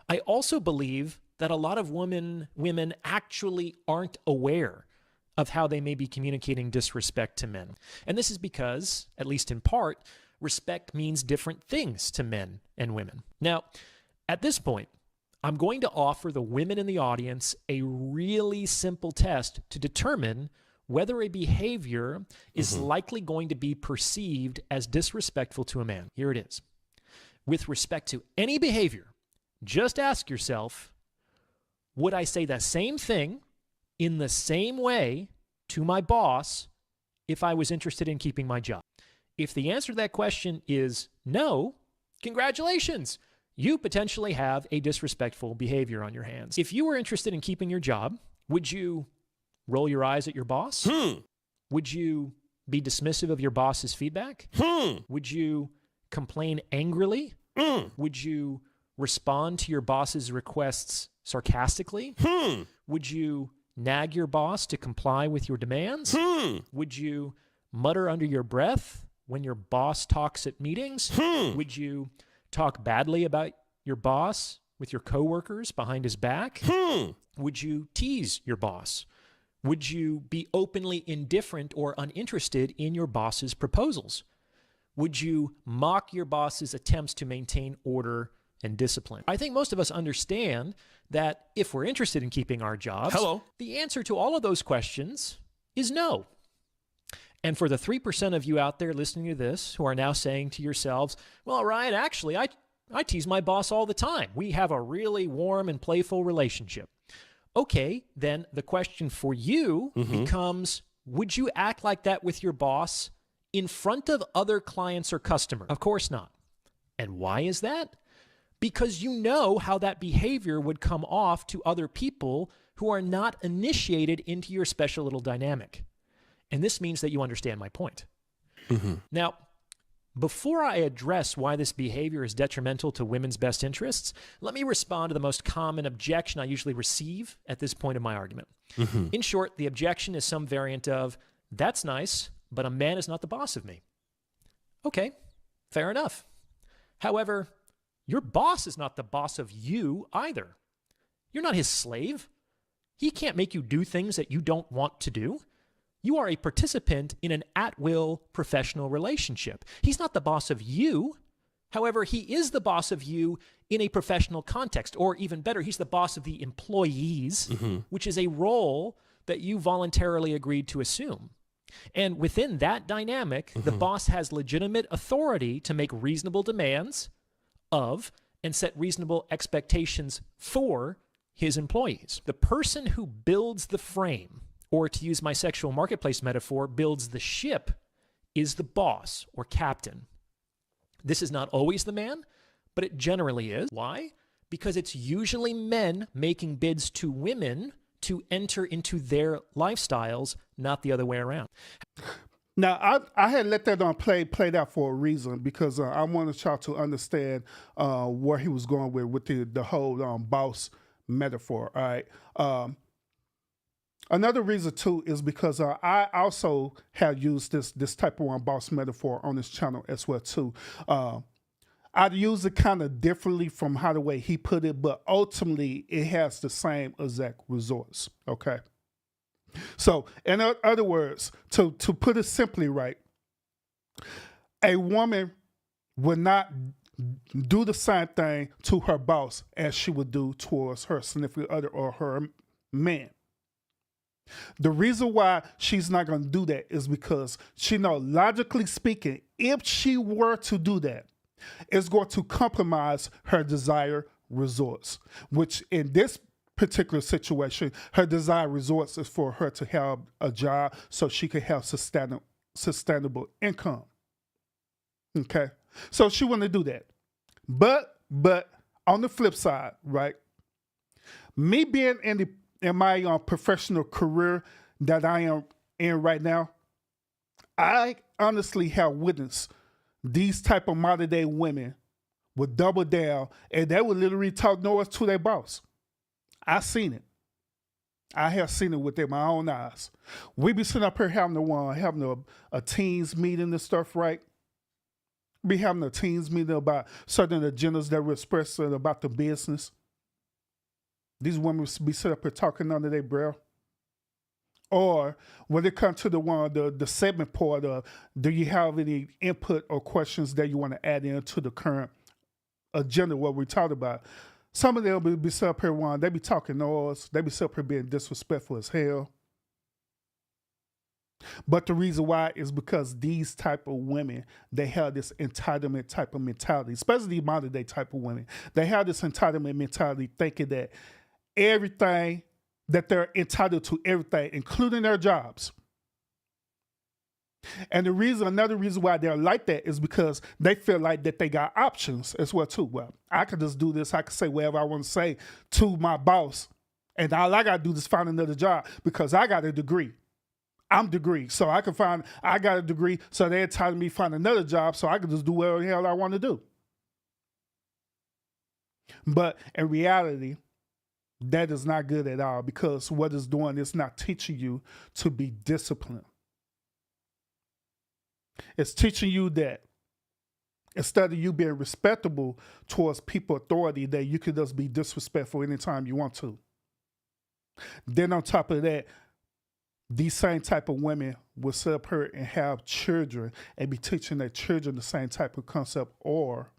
I also believe that a lot of women actually aren't aware of how they may be communicating disrespect to men. And this is because, at least in part, respect means different things to men and women. Now, at this point, I'm going to offer the women in the audience a really simple test to determine whether a behavior is likely going to be perceived as disrespectful to a man. Here it is. With respect to any behavior, just ask yourself, would I say the same thing in the same way to my boss if I was interested in keeping my job? If the answer to that question is no, congratulations. You potentially have a disrespectful behavior on your hands. If you were interested in keeping your job, would you roll your eyes at your boss? Would you be dismissive of your boss's feedback? Would you complain angrily? Would you respond to your boss's requests sarcastically? Would you nag your boss to comply with your demands? Would you mutter under your breath when your boss talks at meetings? Would you talk badly about your boss with your coworkers behind his back? Would you tease your boss? Would you be openly indifferent or uninterested in your boss's proposals? Would you mock your boss's attempts to maintain order and discipline? I think most of us understand that if we're interested in keeping our jobs, the answer to all of those questions is no. And for the 3% of you out there listening to this who are now saying to yourselves, well, Ryan, actually, I tease my boss all the time. We have a really warm and playful relationship. Okay, then the question for you becomes, would you act like that with your boss in front of other clients or customers? Of course not. And why is that? Because you know how that behavior would come off to other people who are not initiated into your special little dynamic. And this means that you understand my point. Now, before I address why this behavior is detrimental to women's best interests, let me respond to the most common objection I usually receive at this point in my argument. In short, the objection is some variant of, that's nice, but a man is not the boss of me. Okay, fair enough. However, your boss is not the boss of you either. You're not his slave. He can't make you do things that you don't want to do. You are a participant in an at-will professional relationship. He's not the boss of you. However, he is the boss of you in a professional context, or even better, he's the boss of the employees, which is a role that you voluntarily agreed to assume. And within that dynamic, the boss has legitimate authority to make reasonable demands of and set reasonable expectations for his employees. The person who builds the frame, or to use my sexual marketplace metaphor, builds the ship, is the boss or captain. This is not always the man, but it generally is. Why? Because it's usually men making bids to women to enter into their lifestyles, not the other way around. Now, I had let that on played out for a reason, because I wanted y'all to understand where he was going with the whole boss metaphor. All right. Another reason too is because I also have used this type of boss metaphor on this channel as well too. I'd use it kind of differently from how the way he put it, but ultimately it has the same exact results. Okay. So in other words, to put it simply right, a woman would not do the same thing to her boss as she would do towards her significant other or her man. The reason why she's not going to do that is because she knows, logically speaking, if she were to do that, it's going to compromise her desired results, which in this particular situation, her desired results is for her to have a job so she can have sustainable income. Okay, so she want to do that, but on the flip side, right? Me being in my professional career that I am in right now, I honestly have witnessed these type of modern day women would double down and they would literally talk noise to their boss. I've seen it. I have seen it with my own eyes. We be sitting up here having a teams meeting and stuff, right? Be having a teams meeting about certain agendas that we're expressing about the business. These women be sitting up here talking under their breath. Or when it comes to the segment part of, do you have any input or questions that you want to add into the current agenda, what we talked about? Some of them will be sitting up here, they be talking noise, they be sitting up here being disrespectful as hell. But the reason why is because these type of women, they have this entitlement type of mentality, especially modern day type of women. They have this entitlement mentality thinking that everything, that they're entitled to everything, including their jobs. And another reason why they're like that is because they feel like that they got options as well too. Well, I could just do this. I could say whatever I want to say to my boss. And all I got to do is find another job because I got a degree. I'm degree. So I got a degree. So they're entitled me to find another job so I can just do whatever the hell I want to do. But in reality, that is not good at all because what it's doing is not teaching you to be disciplined. It's teaching you that instead of you being respectable towards people authority, that you can just be disrespectful anytime you want to. Then on top of that, these same type of women will sit up here and have children and be teaching their children the same type of concept or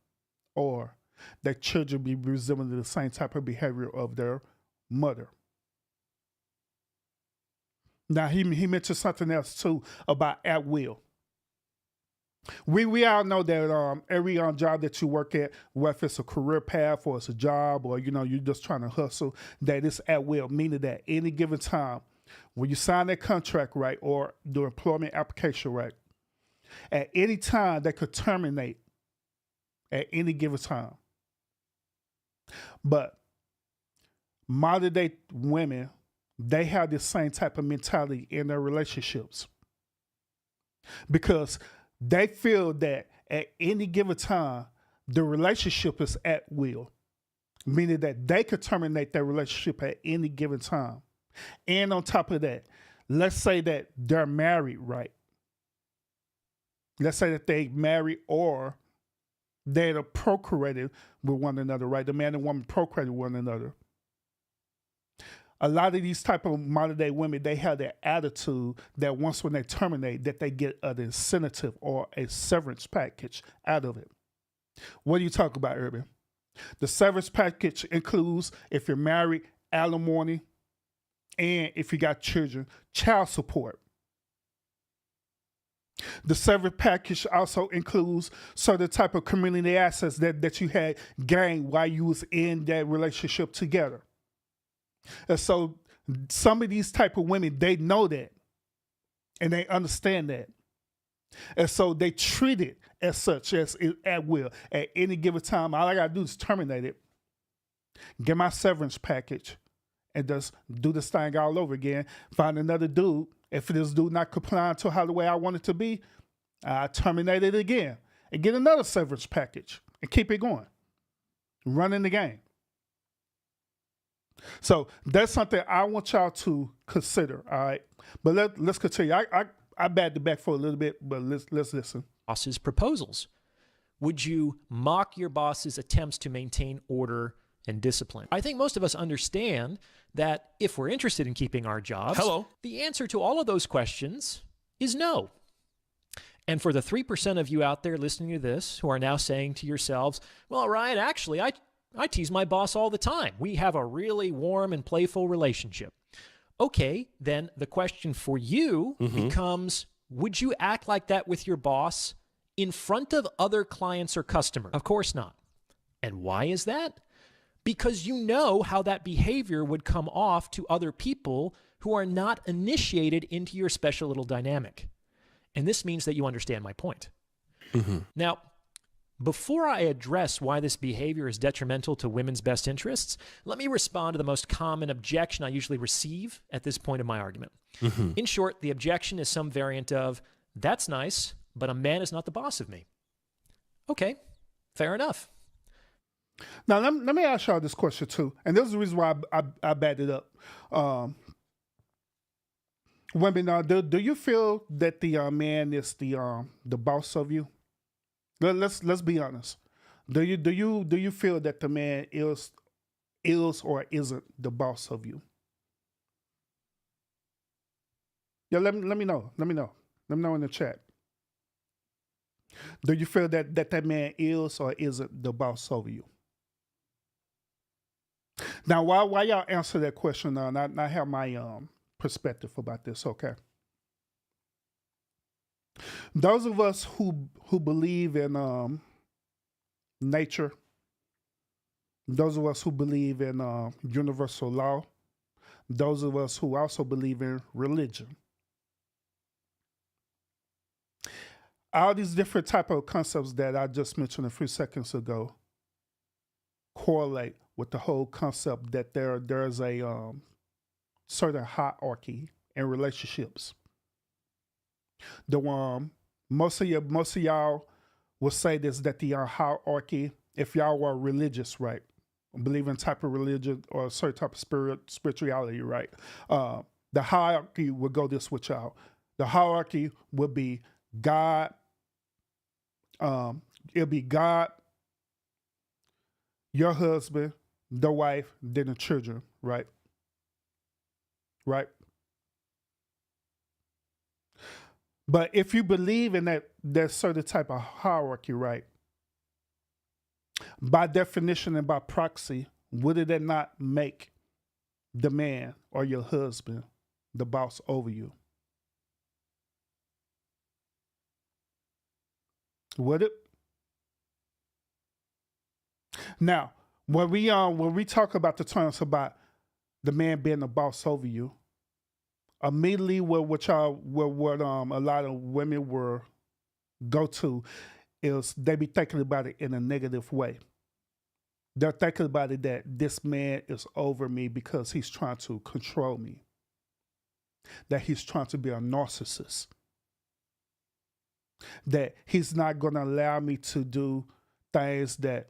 their children be resembling the same type of behavior of their mother. Now, he mentioned something else too about at will. We all know that every job that you work at, whether it's a career path or it's a job or you're just trying to hustle, that it's at will, meaning that any given time when you sign that contract, right, or the employment application, right, at any time they could terminate at any given time. But modern day women, they have this same type of mentality in their relationships because they feel that at any given time, the relationship is at will, meaning that they could terminate their relationship at any given time. And on top of that, let's say that they're married, right? Let's say that they married or they're procreated with one another, right? The man and woman procreated with one another. A lot of these type of modern day women, they have that attitude that once when they terminate, that they get an incentive or a severance package out of it. What do you talk about, Urban? The severance package includes, if you're married, alimony, and if you got children, child support. The severance package also includes certain type of community assets that you had gained while you was in that relationship together. And so some of these type of women, they know that and they understand that. And so they treat it as such, as at will. At any given time, all I got to do is terminate it, get my severance package, and just do this thing all over again. Find another dude. If this dude not complying to how the way I want it to be, I terminate it again and get another severance package and keep it going. Running the game. So that's something I want y'all to consider. All right, but let's continue. I batted back for a little bit, but let's listen. Boss's proposals? Would you mock your boss's attempts to maintain order and discipline? I think most of us understand that if we're interested in keeping our jobs, the answer to all of those questions is no. And for the 3% of you out there listening to this who are now saying to yourselves, well, Ryan, actually, I tease my boss all the time. We have a really warm and playful relationship. Okay, then the question for you becomes, would you act like that with your boss in front of other clients or customers? Of course not. And why is that? Because you know how that behavior would come off to other people who are not initiated into your special little dynamic. And this means that you understand my point. Now, before I address why this behavior is detrimental to women's best interests, let me respond to the most common objection I usually receive at this point in my argument. In short, the objection is some variant of, that's nice, but a man is not the boss of me. Okay, fair enough. Now, let me ask y'all this question too. And this is the reason why I batted up. Women, do you feel that the man is the boss of you? Let's be honest. Do you feel that the man is or isn't the boss of you? Yeah, let me know. Let me know in the chat. Do you feel that man is or isn't the boss over you? Now, while y'all answer that question, I have my perspective about this. Okay. Those of us who believe in nature, those of us who believe in universal law, those of us who also believe in religion, all these different type of concepts that I just mentioned a few seconds ago correlate with the whole concept that there's a certain hierarchy in relationships. Most of y'all will say this, that the hierarchy, if y'all were religious, right, believe in type of religion or a certain type of spirituality, right, the hierarchy would go this with y'all. The hierarchy would be God. It'll be God, your husband, the wife, then the children, right? Right? But if you believe in that certain type of hierarchy, right, by definition and by proxy, would it not make the man or your husband the boss over you? Would it? Now, when we talk about the terms about the man being the boss over you, immediately what a lot of women will go to is they be thinking about it in a negative way. They're thinking about it that this man is over me because he's trying to control me, that he's trying to be a narcissist, that he's not going to allow me to do things that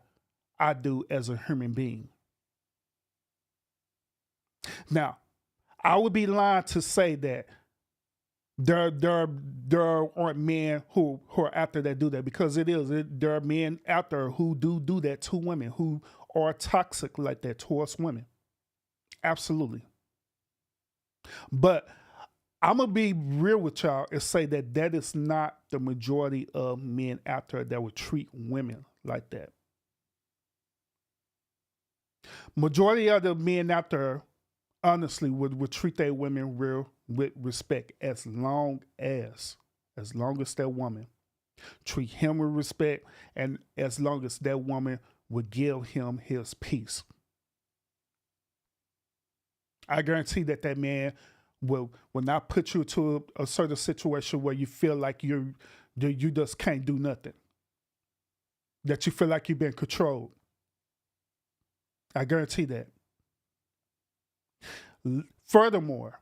I do as a human being. Now, I would be lying to say that there aren't men who are out there that do that, because there are men out there who do that to women, who are toxic like that towards women. Absolutely. But I'm going to be real with y'all and say that is not the majority of men out there that would treat women like that. Majority of the men out there, honestly, would treat their women with respect, as long as that woman treat him with respect, and as long as that woman would give him his peace. I guarantee that man will not put you to a certain situation where you feel like you just can't do nothing, that you feel like you've been controlled. I guarantee that. Furthermore,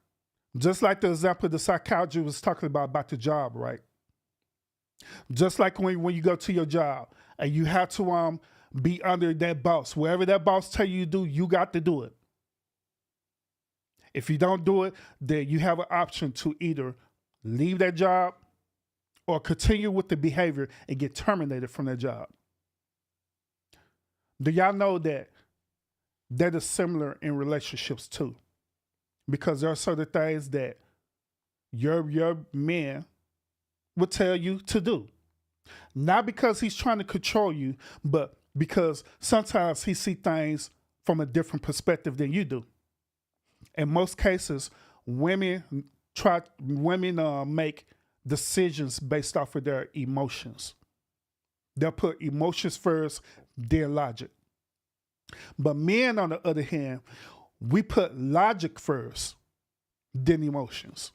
just like the example the psychologist was talking about the job, right? Just like when you go to your job and you have to be under that boss, wherever that boss tell you to do, you got to do it. If you don't do it, then you have an option to either leave that job or continue with the behavior and get terminated from that job. Do y'all know that is similar in relationships too? Because there are certain things that your man will tell you to do. Not because he's trying to control you, but because sometimes he sees things from a different perspective than you do. In most cases, women make decisions based off of their emotions. They'll put emotions first, then logic. But men, on the other hand, we put logic first, then emotions.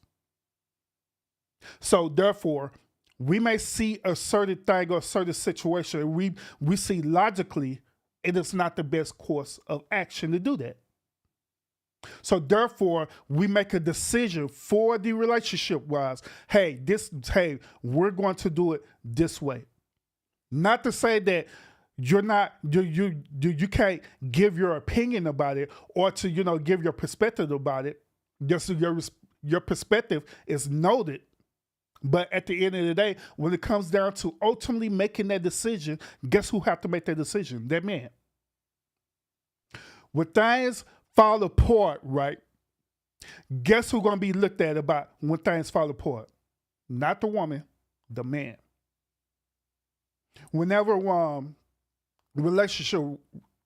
So therefore, we may see a certain thing or a certain situation, we see logically it is not the best course of action to do that. So therefore, we make a decision for the relationship wise. Hey, we're going to do it this way. Not to say that you can't give your opinion about it or to give your perspective about it. Just your perspective is noted. But at the end of the day, when it comes down to ultimately making that decision, guess who have to make that decision? That man. When things fall apart, right? Guess who's going to be looked at about when things fall apart? Not the woman, the man. Whenever relationship,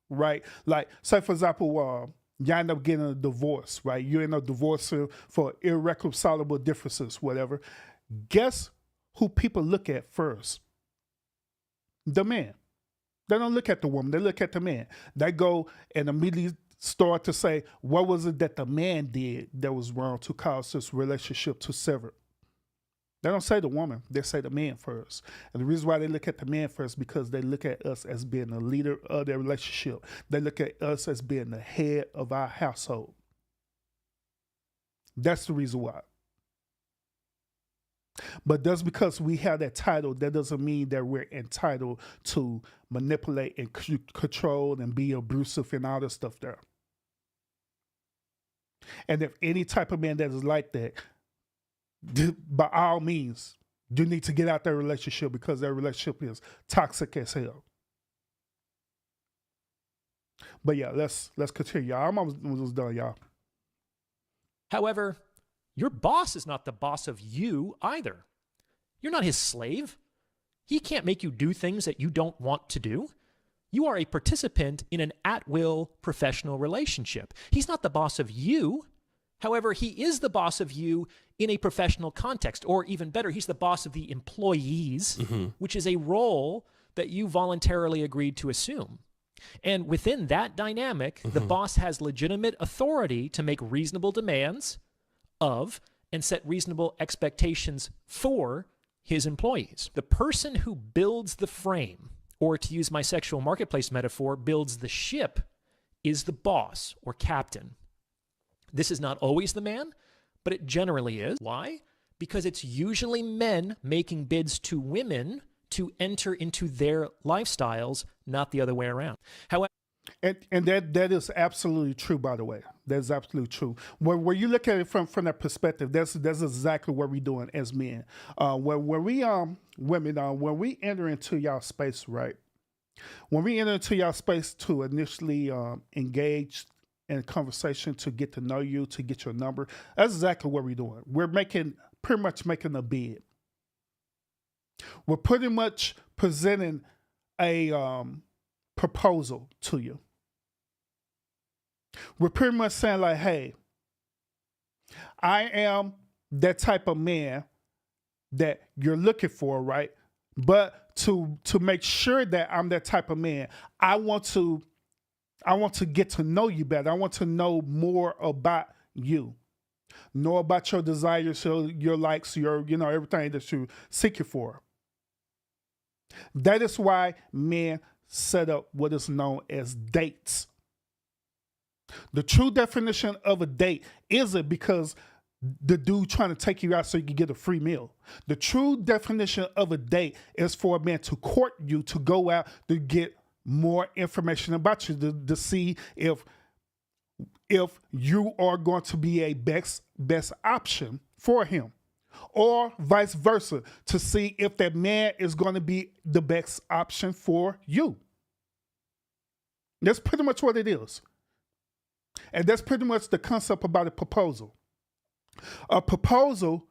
right? Like, say for example, you end up getting a divorce, right? You end up divorcing for irreconcilable differences, whatever. Guess who people look at first? The man. They don't look at the woman. They look at the man. They go and immediately start to say, what was it that the man did that was wrong to cause this relationship to sever? They don't say the woman. They say the man first. And the reason why they look at the man first, because they look at us as being the leader of their relationship. They look at us as being the head of our household. That's the reason why. But just because we have that title, that doesn't mean that we're entitled to manipulate and control and be abusive and all this stuff there. And if any type of man that is like that, by all means, you need to get out that relationship, because that relationship is toxic as hell. But yeah, let's continue, y'all. I'm almost done, y'all. However, your boss is not the boss of you either. You're not his slave. He can't make you do things that you don't want to do. You are a participant in an at-will professional relationship. He's not the boss of you. However, he is the boss of you in a professional context, or even better, he's the boss of the employees, which is a role that you voluntarily agreed to assume. And within that dynamic, the boss has legitimate authority to make reasonable demands of and set reasonable expectations for his employees. The person who builds the frame, or to use my sexual marketplace metaphor, builds the ship, is the boss or captain. This is not always the man, but it generally is. Why? Because it's usually men making bids to women to enter into their lifestyles, not the other way around. However, and that is absolutely true, by the way. That's absolutely true. Where you look at it from that perspective, that's exactly what we're doing as men. When we women, when we enter into y'all space, right? When we enter into y'all space to initially engage in conversation, to get to know you, to get your number, that's exactly what we're doing. We're pretty much making a bid. We're pretty much presenting a proposal to you. We're pretty much saying like, hey, I am that type of man that you're looking for, right? But to make sure that I'm that type of man, I want to get to know you better. I want to know more about you. Know about your desires, your likes, your everything that you're seeking for. That is why men set up what is known as dates. The true definition of a date isn't because the dude trying to take you out so you can get a free meal. The true definition of a date is for a man to court you, to go out to get more information about you, to see if if you are going to be a best option for him, or vice versa, to see if that man is going to be the best option for you. That's pretty much what it is. And that's pretty much the concept about a proposal. A proposal,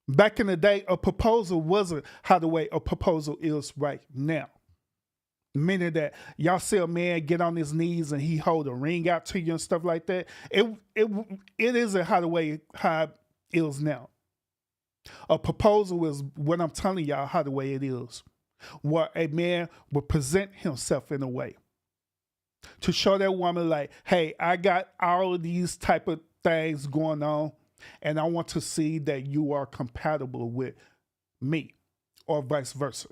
back in the day, a proposal wasn't how the way a proposal is right now. Meaning that y'all see a man get on his knees and he hold a ring out to you and stuff like that. It isn't how it is now. A proposal is what I'm telling y'all how the way it is. Where a man will present himself in a way to show that woman like, hey, I got all of these type of things going on and I want to see that you are compatible with me, or vice versa.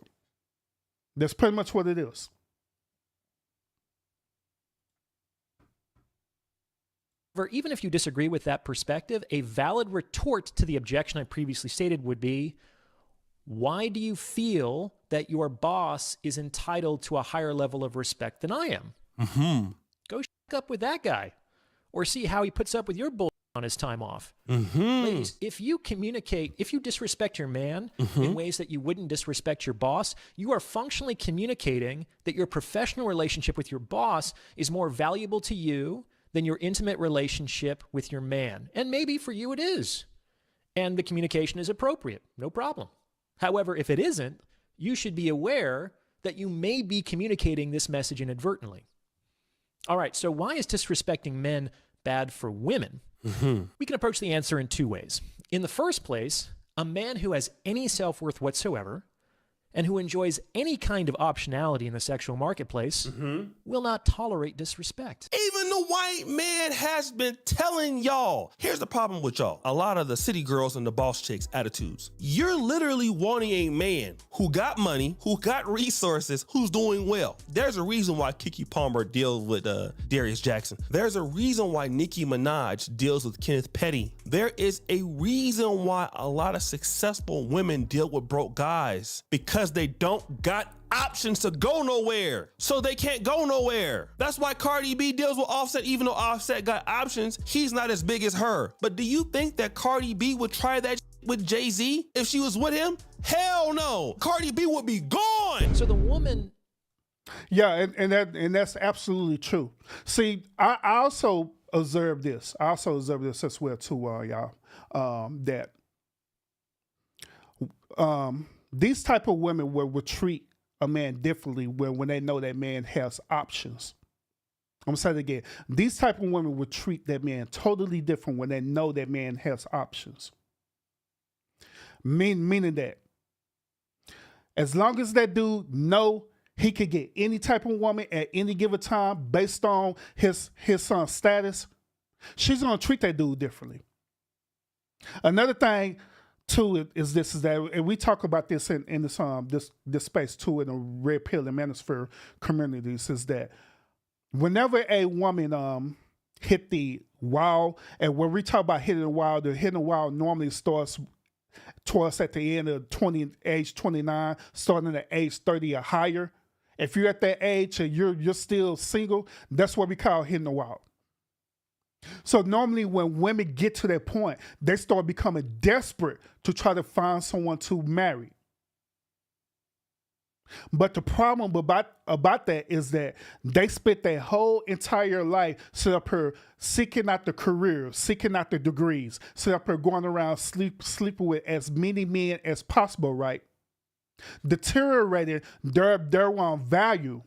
That's pretty much what it is. Even if you disagree with that perspective, a valid retort to the objection I previously stated would be, why do you feel that your boss is entitled to a higher level of respect than I am? Mm-hmm. Go up with that guy, or see how he puts up with your bull on his time off. Mm-hmm. Ladies, if you disrespect your man in ways that you wouldn't disrespect your boss, you are functionally communicating that your professional relationship with your boss is more valuable to you than your intimate relationship with your man. And maybe for you it is. And the communication is appropriate. No problem. However, if it isn't, you should be aware that you may be communicating this message inadvertently. All right, so why is disrespecting men bad for women? We can approach the answer in two ways. In the first place, a man who has any self-worth whatsoever and who enjoys any kind of optionality in the sexual marketplace will not tolerate disrespect. Even the white man has been telling y'all. Here's the problem with y'all. A lot of the city girls and the boss chicks attitudes. You're literally wanting a man who got money, who got resources, who's doing well. There's a reason why Keke Palmer deals with Darius Jackson. There's a reason why Nicki Minaj deals with Kenneth Petty. There is a reason why a lot of successful women deal with broke guys, because they don't got options to go nowhere. So they can't go nowhere. That's why Cardi B deals with Offset. Even though Offset got options, he's not as big as her. But do you think that Cardi B would try that with Jay-Z if she was with him? Hell no. Cardi B would be gone. So the woman... Yeah, and that's absolutely true. See, I also observed this. I also observed this as well too, y'all. That these type of women will treat a man differently when they know that man has options. I'm gonna say it again. These type of women will treat that man totally different when they know that man has options. Meaning that as long as that dude know he could get any type of woman at any given time based on his status, she's gonna treat that dude differently. Another thing too is that, and we talk about this in this space too in the red pill and manosphere communities, is that whenever a woman hit the wall, and when we talk about hitting the wall normally starts towards at the end of age 29, starting at age 30 or higher. If you're at that age and you're still single, that's what we call hitting the wall. So normally when women get to that point, they start becoming desperate to try to find someone to marry. But the problem about that is that they spent their whole entire life sit up here seeking out the careers, seeking out the degrees, sit up here going around sleeping with as many men as possible, right? Deteriorating their value.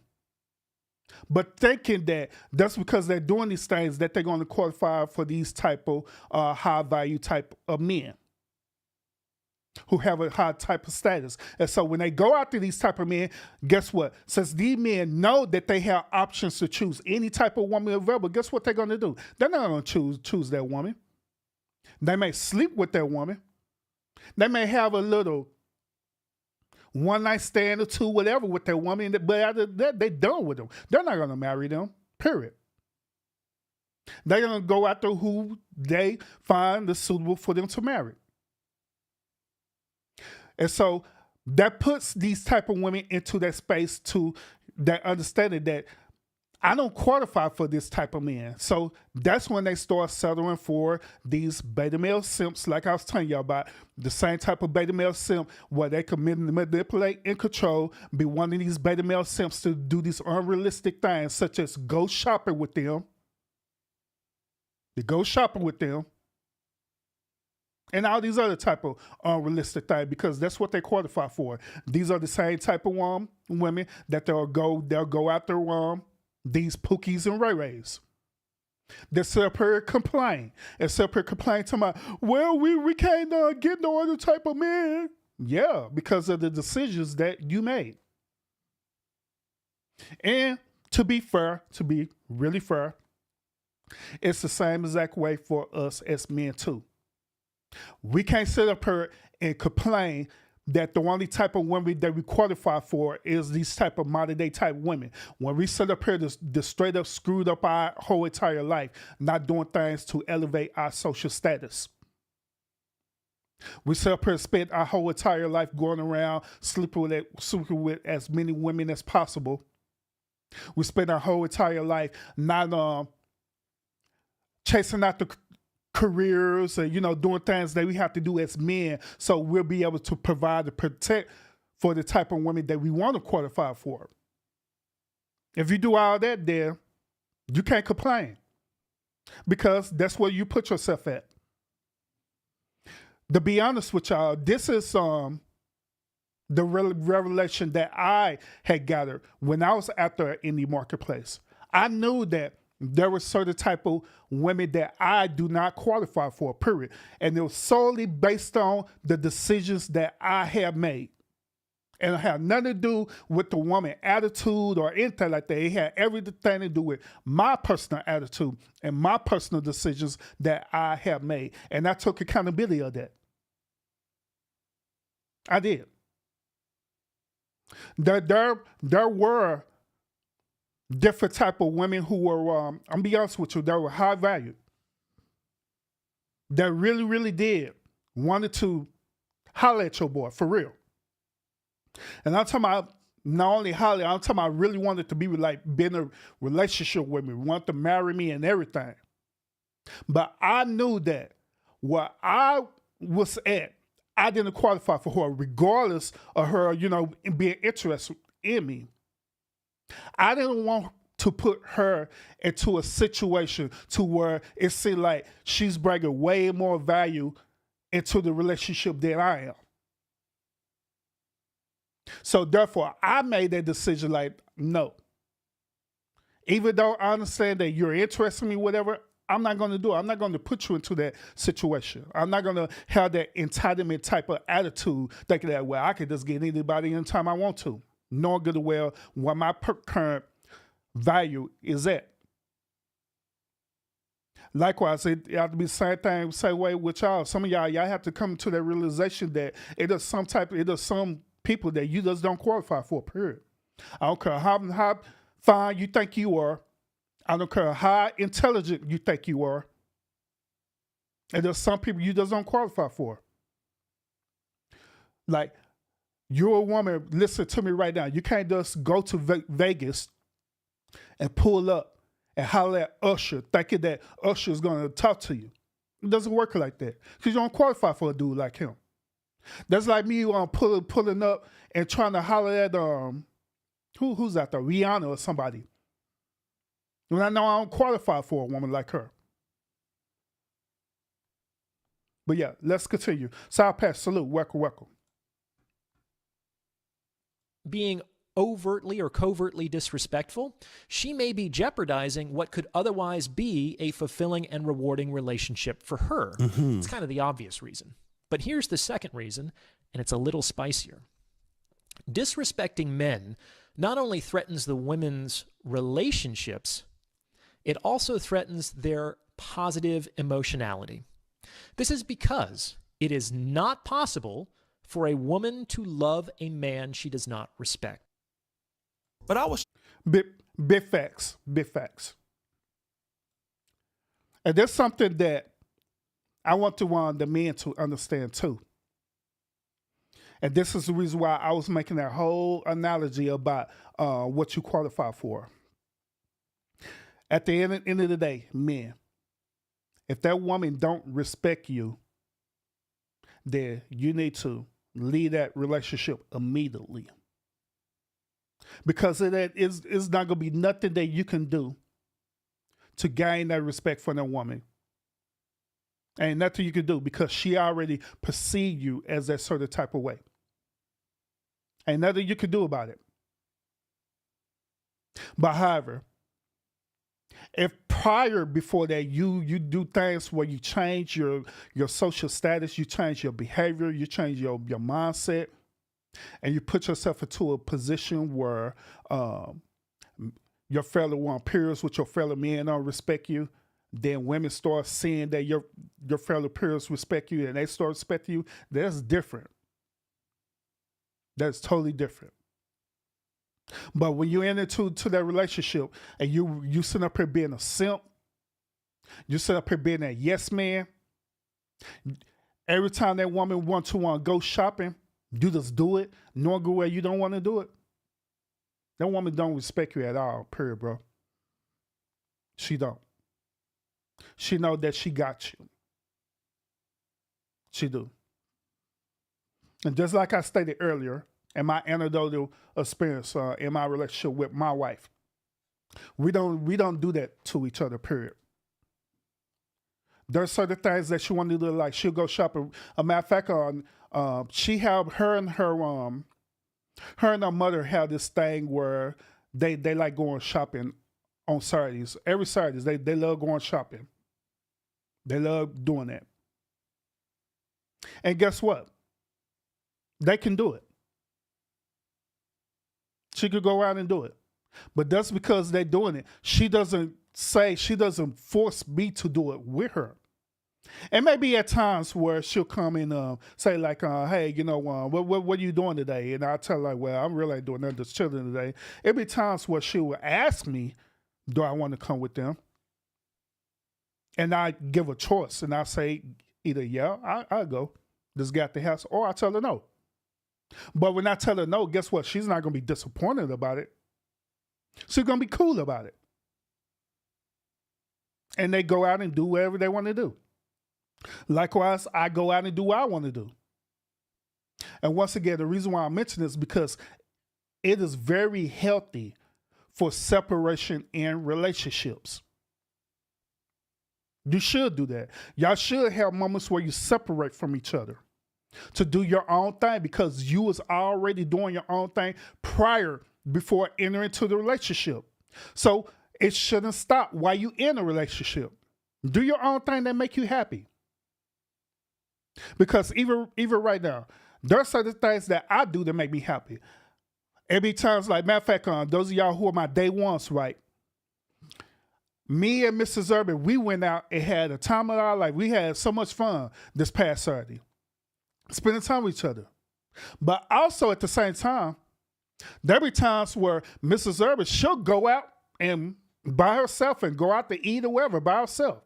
But thinking that that's because they're doing these things that they're going to qualify for these type of high value type of men who have a high type of status. And so when they go after these type of men, guess what? Since these men know that they have options to choose any type of woman available, guess what they're going to do? They're not going to choose that woman. They may sleep with that woman. They may have a little one night stand or two, whatever, with that woman, but after that, they're done with them. They're not going to marry them, period. They're going to go after who they find is suitable for them to marry. And so that puts these type of women into that space to that understanding that I don't qualify for this type of man. So that's when they start settling for these beta male simps, like I was telling y'all about, the same type of beta male simp where they can manipulate and control, be one of these beta male simps to do these unrealistic things, such as go shopping with them. They go shopping with them. And all these other type of unrealistic things, because that's what they qualify for. These are the same type of women that they'll go after these Pookies and Ray Rays. They sit up here complain. And sit up here complain to my, well, we can't get no other type of man. Yeah, because of the decisions that you made. And to be fair, to be really fair, it's the same exact way for us as men too. We can't sit up here and complain that the only type of women that we qualify for is these type of modern day type women. When we sit up here to straight up screwed up our whole entire life, not doing things to elevate our social status. We sit up here and spend our whole entire life going around sleeping with as many women as possible. We spend our whole entire life not chasing out the careers and, doing things that we have to do as men, so we'll be able to provide and protect for the type of women that we want to qualify for. If you do all that, then you can't complain, because that's where you put yourself at. To be honest with y'all, this is the revelation that I had gathered when I was out there in the marketplace. I knew that there were certain type of women that I do not qualify for, period. And it was solely based on the decisions that I have made. And it had nothing to do with the woman attitude or anything like that. It had everything to do with my personal attitude and my personal decisions that I have made. And I took accountability of that. I did. There were different type of women who were, I'm gonna be honest with you, they were high value. That really, really did wanted to holler at your boy, for real. And I'm talking about not only holler, I'm talking about really wanted to be in a relationship with me, wanted to marry me and everything. But I knew that where I was at, I didn't qualify for her, regardless of her, being interested in me. I didn't want to put her into a situation to where it seemed like she's bringing way more value into the relationship than I am. So therefore, I made that decision no. Even though I understand that you're interested in me, whatever, I'm not going to do it. I'm not going to put you into that situation. I'm not going to have that entitlement type of attitude, thinking that, well, I can just get anybody anytime I want to. Knowing good and well what my current value is at. Likewise, it have to be the same way with y'all. Some of y'all have to come to that realization that it is some people that you just don't qualify for, period. I don't care how fine you think you are. I don't care how intelligent you think you are. And there's some people you just don't qualify for. Like, you're a woman, listen to me right now. You can't just go to Vegas and pull up and holler at Usher thinking that Usher is going to talk to you. It doesn't work like that, because you don't qualify for a dude like him. That's like me pulling up and trying to holler at who's out there, Rihanna or somebody, when I know I don't qualify for a woman like her. But yeah, let's continue. South Pass, salute, welcome. Being overtly or covertly disrespectful, she may be jeopardizing what could otherwise be a fulfilling and rewarding relationship for her. Mm-hmm. It's kind of the obvious reason. But here's the second reason, and it's a little spicier. Disrespecting men not only threatens the women's relationships, it also threatens their positive emotionality. This is because it is not possible for a woman to love a man she does not respect. But I was... Big facts. And there's something that I want the men to understand too. And this is the reason why I was making that whole analogy about what you qualify for. At the end of the day, men, if that woman don't respect you, then you need to leave that relationship immediately. Because of that, it's not going to be nothing that you can do to gain that respect from that woman. Ain't nothing you can do because she already perceived you as that certain type of way. Ain't nothing you can do about it. But however, if prior before that you do things where you change your social status, you change your behavior, you change your mindset, and you put yourself into a position where your fellow peers with your fellow men don't respect you, then women start seeing that your fellow peers respect you and they start respecting you. That's different. That's totally different. But when you enter into that relationship and you sit up here being a simp, you sit up here being that yes man, every time that woman wants to go shopping, you just do it, knowing where you don't want to do it. That woman don't respect you at all, period, bro. She don't. She know that she got you. She do. And just like I stated earlier, in my anecdotal experience in my relationship with my wife, we don't do that to each other, period. There's certain things that she want to do, like she'll go shopping. A matter of fact, she have her and her mother have this thing where they like going shopping on Saturdays. Every Saturdays they love going shopping. They love doing that. And guess what? They can do it. She could go out and do it. But that's because they're doing it. She doesn't force me to do it with her. And maybe at times where she'll come and say like, hey, what are you doing today? And I'll tell her like, well, I'm really doing nothing, just chilling today. It'll be times where she will ask me, do I want to come with them? And I give a choice and I say either, yeah, I'll go. Just got the house, or I tell her no. But when I tell her no, guess what? She's not going to be disappointed about it. She's going to be cool about it. And they go out and do whatever they want to do. Likewise, I go out and do what I want to do. And once again, the reason why I mention this is because it is very healthy for separation in relationships. You should do that. Y'all should have moments where you separate from each other to do your own thing, because you was already doing your own thing before entering into the relationship. So it shouldn't stop while you in a relationship. Do your own thing that make you happy. Because even right now, there are certain things that I do that make me happy. Every time's like, matter of fact, those of y'all who are my day ones, right? Me and Mrs. Urban, we went out and had a time of our life. We had so much fun this past Saturday, spending time with each other. But also at the same time, there be times where Mrs. Urban, she'll go out and by herself and go out to eat or whatever by herself.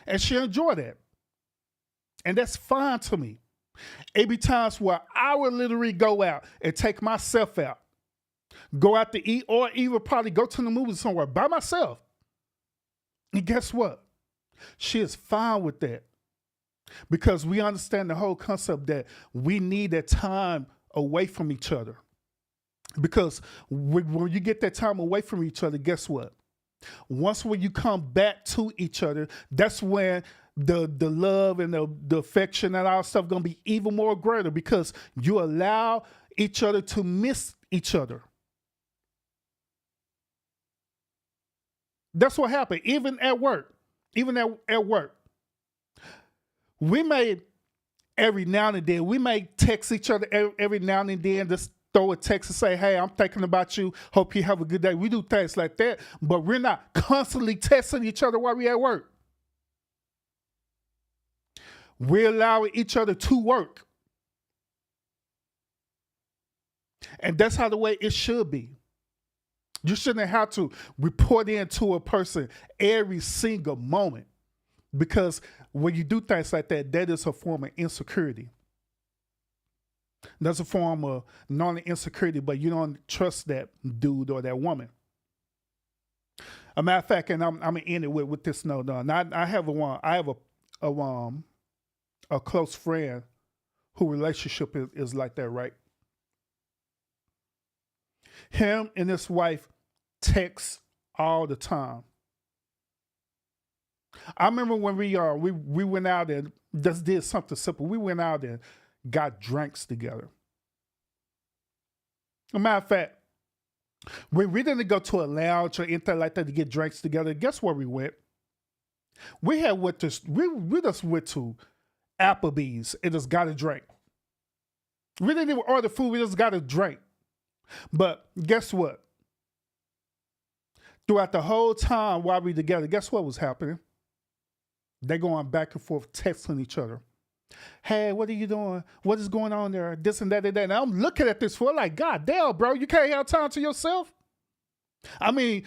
And she'll enjoy that. And that's fine to me. It be times where I would literally go out and take myself out, go out to eat, or even probably go to the movies somewhere by myself. And guess what? She is fine with that, because we understand the whole concept that we need that time away from each other. Because when you get that time away from each other, guess what? When you come back to each other, that's when the love and the affection and all stuff going to be even more greater, because you allow each other to miss each other. That's what happened. Even at work, we may every now and then, we may text each other every now and then, just throw a text and say, hey, I'm thinking about you. Hope you have a good day. We do things like that, but we're not constantly texting each other while we're at work. We're allowing each other to work. And that's how the way it should be. You shouldn't have to report into a person every single moment, because when you do things like that, that is a form of insecurity. That's a form of not only insecurity, but you don't trust that dude or that woman. A matter of fact, and I'm gonna end it with this note on. I have a close friend who relationship is like that, right? Him and his wife text all the time. I remember when we went out and just did something simple. We went out and got drinks together. As a matter of fact, we didn't go to a lounge or anything like that to get drinks together. Guess where we went? We just went to Applebee's and just got a drink. We didn't even order food. We just got a drink. But guess what? Throughout the whole time while we were together, guess what was happening? They going back and forth texting each other. Hey, what are you doing? What is going on there? This and that and that. And I'm looking at this for like, God damn, bro, you can't have time to yourself? I mean,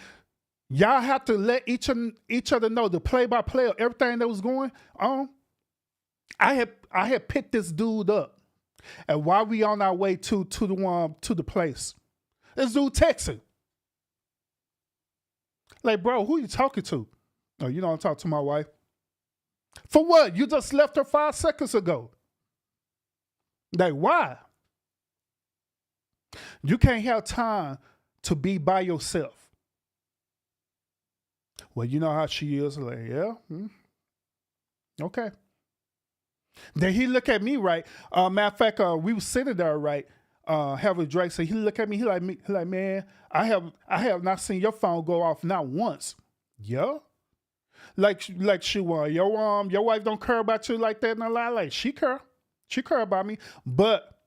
y'all have to let each other know the play-by-play of everything that was going on. I had picked this dude up, and while we on our way to the place, this dude texting. Like, bro, who you talking to? Oh, you don't talk to my wife. For what? You just left her 5 seconds ago. Like, why? You can't have time to be by yourself. Well, you know how she is. Like, yeah. Okay. Then he look at me, right? Matter of fact, we were sitting there, right? Having a drink. So he look at me. He like, man, I have not seen your phone go off not once. Yeah. Like she was. Your wife don't care about you like that in a lot. Like she care about me, but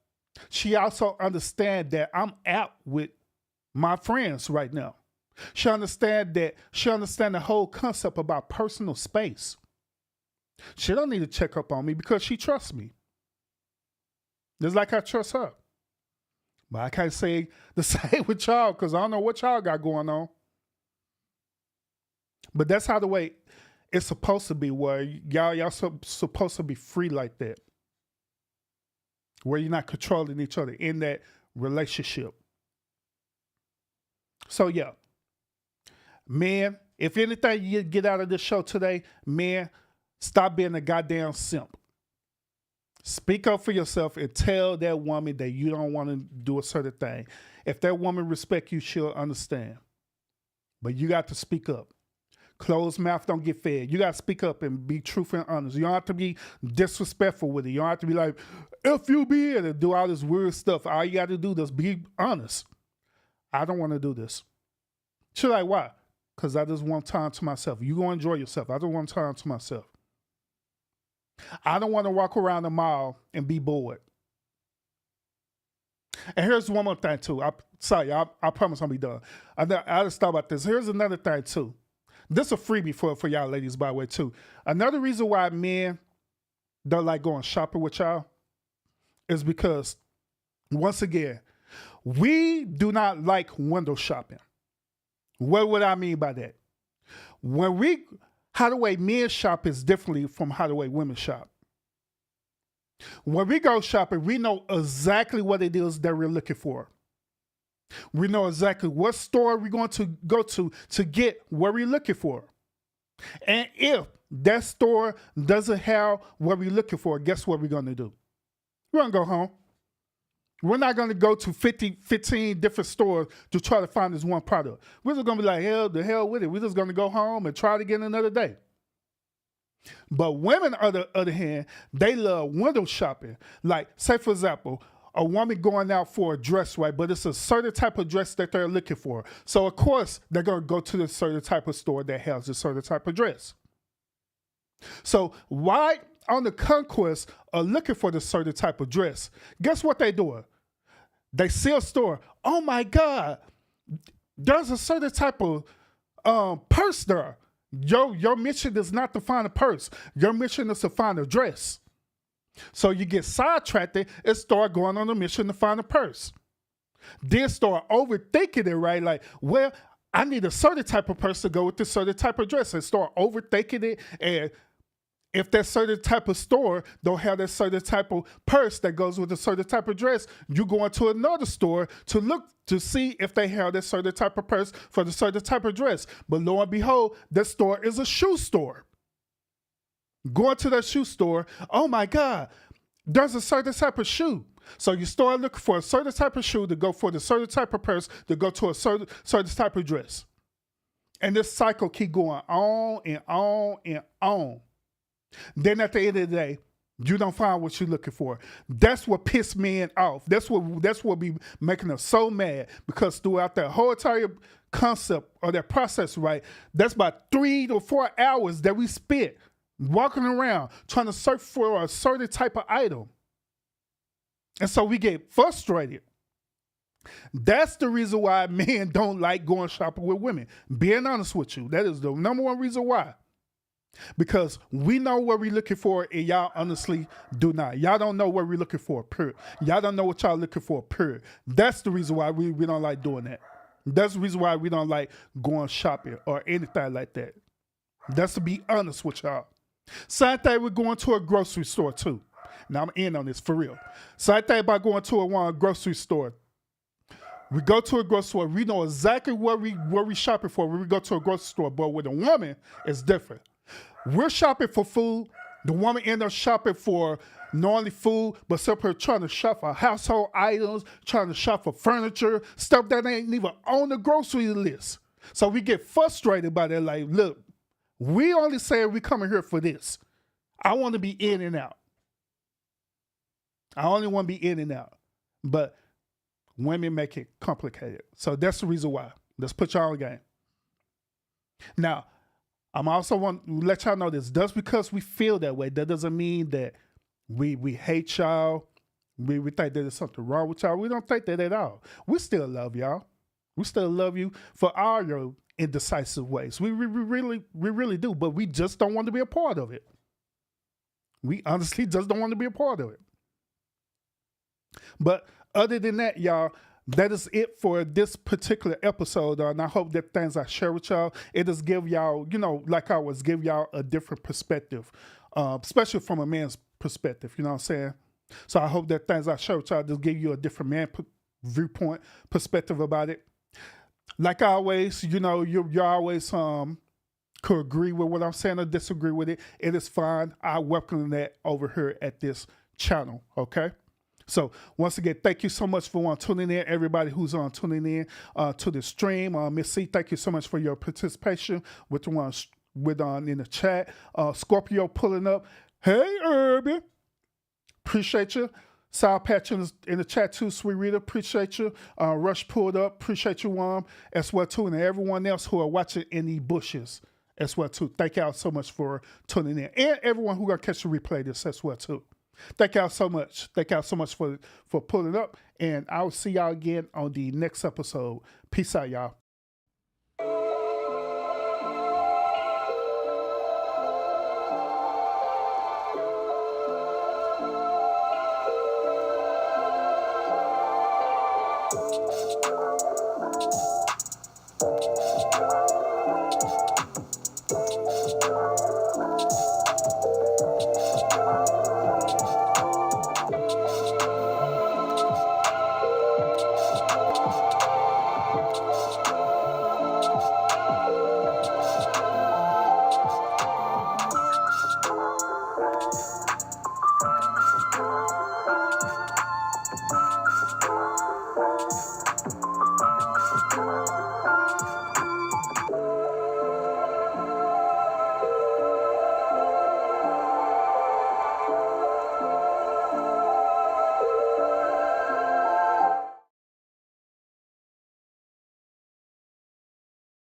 she also understand that I'm out with my friends right now. She understand the whole concept about personal space. She don't need to check up on me because she trusts me. Just like I trust her. But I can't say the same with y'all because I don't know what y'all got going on. But that's how the way it's supposed to be, where y'all supposed to be free like that. Where you're not controlling each other in that relationship. So yeah. Man, if anything you get out of this show today, man, stop being a goddamn simp. Speak up for yourself and tell that woman that you don't want to do a certain thing. If that woman respects you, she'll understand. But you got to speak up. Closed mouth don't get fed. You got to speak up and be truthful and honest. You don't have to be disrespectful with it. You don't have to be like, if you be in and do all this weird stuff. All you got to do is be honest. I don't want to do this. She's like, why? Because I just want time to myself. You go enjoy yourself. I just want time to myself. I don't want to walk around the mall and be bored. And here's one more thing, too. I promise I'll be done. I just thought about this. Here's another thing, too. This is a freebie for y'all ladies, by the way, too. Another reason why men don't like going shopping with y'all is because, once again, we do not like window shopping. What would I mean by that? How the way men shop is differently from how the way women shop. When we go shopping, we know exactly what it is that we're looking for. We know exactly what store we're going to go to get what we're looking for. And if that store doesn't have what we're looking for, guess what we're going to do? We're going to go home. We're not going to go to 15 different stores to try to find this one product. We're just going to be like, the hell with it. We're just going to go home and try it again another day. But women, on the other hand, they love window shopping. Like, say, for example, a woman going out for a dress, right? But it's a certain type of dress that they're looking for. So, of course, they're going to go to the certain type of store that has a certain type of dress. So, why on the conquest of looking for the certain type of dress, guess what they doing? They see a store. Oh, my God. There's a certain type of purse there. Your mission is not to find a purse. Your mission is to find a dress. So you get sidetracked and start going on a mission to find a purse. Then start overthinking it, right? Like, well, I need a certain type of purse to go with this certain type of dress, and start overthinking it and If that certain type of store don't have that certain type of purse that goes with a certain type of dress, you go into another store to look to see if they have that certain type of purse for the certain type of dress. But lo and behold, that store is a shoe store. Going to that shoe store, oh my God, there's a certain type of shoe. So you start looking for a certain type of shoe to go for the certain type of purse to go to a certain type of dress. And this cycle keep going on and on and on. Then at the end of the day, you don't find what you're looking for. That's what pissed men off. That's what be making us so mad, because throughout that whole entire concept or that process, right, that's about 3 to 4 hours that we spent walking around trying to search for a certain type of item. And so we get frustrated. That's the reason why men don't like going shopping with women. Being honest with you, that is the number one reason why. Because we know what we're looking for, and y'all honestly do not. Y'all don't know what we're looking for, period. Y'all don't know what y'all looking for, period. That's the reason why we don't like doing that. That's the reason why we don't like going shopping or anything like that. That's to be honest with y'all. Same thing with going to a grocery store too. Now I'm in on this for real. Same thing about going to a grocery store. We go to a grocery store, we know exactly what we shopping for when we go to a grocery store, but with a woman, it's different. We're shopping for food. The woman ends up shopping for not only food, but simply trying to shop for household items, trying to shop for furniture, stuff that ain't even on the grocery list. So we get frustrated by that. Like, look, we only say we coming here for this. I want to be in and out. I only want to be in and out. But women make it complicated. So that's the reason why. Let's put y'all on game. Now, I'm also want to let y'all know this. Just because we feel that way, that doesn't mean that we hate y'all. We think that there's something wrong with y'all. We don't think that at all. We still love y'all. We still love you for all your indecisive ways. We really do. But we just don't want to be a part of it. We honestly just don't want to be a part of it. But other than that, y'all, that is it for this particular episode. And I hope that things I share with y'all, it just give y'all, like I always give y'all a different perspective, especially from a man's perspective, you know what I'm saying? So I hope that things I share with y'all just give you a different man viewpoint, perspective about it. Like always, you always could agree with what I'm saying or disagree with it. It is fine. I welcome that over here at this channel, okay? So once again, thank you so much for tuning in. Everybody who's tuning in to the stream. Miss C, thank you so much for your participation with the ones in the chat. Scorpio pulling up. Hey, Urban. Appreciate you. Sal Patch in the chat too, Sweet Rita. Appreciate you. Rush pulled up. Appreciate you, as well too. And everyone else who are watching in the bushes as well too. Thank y'all so much for tuning in. And everyone who got to catch the replay this as well too. Thank y'all so much. Thank y'all so much for pulling up. And I'll see y'all again on the next episode. Peace out, y'all.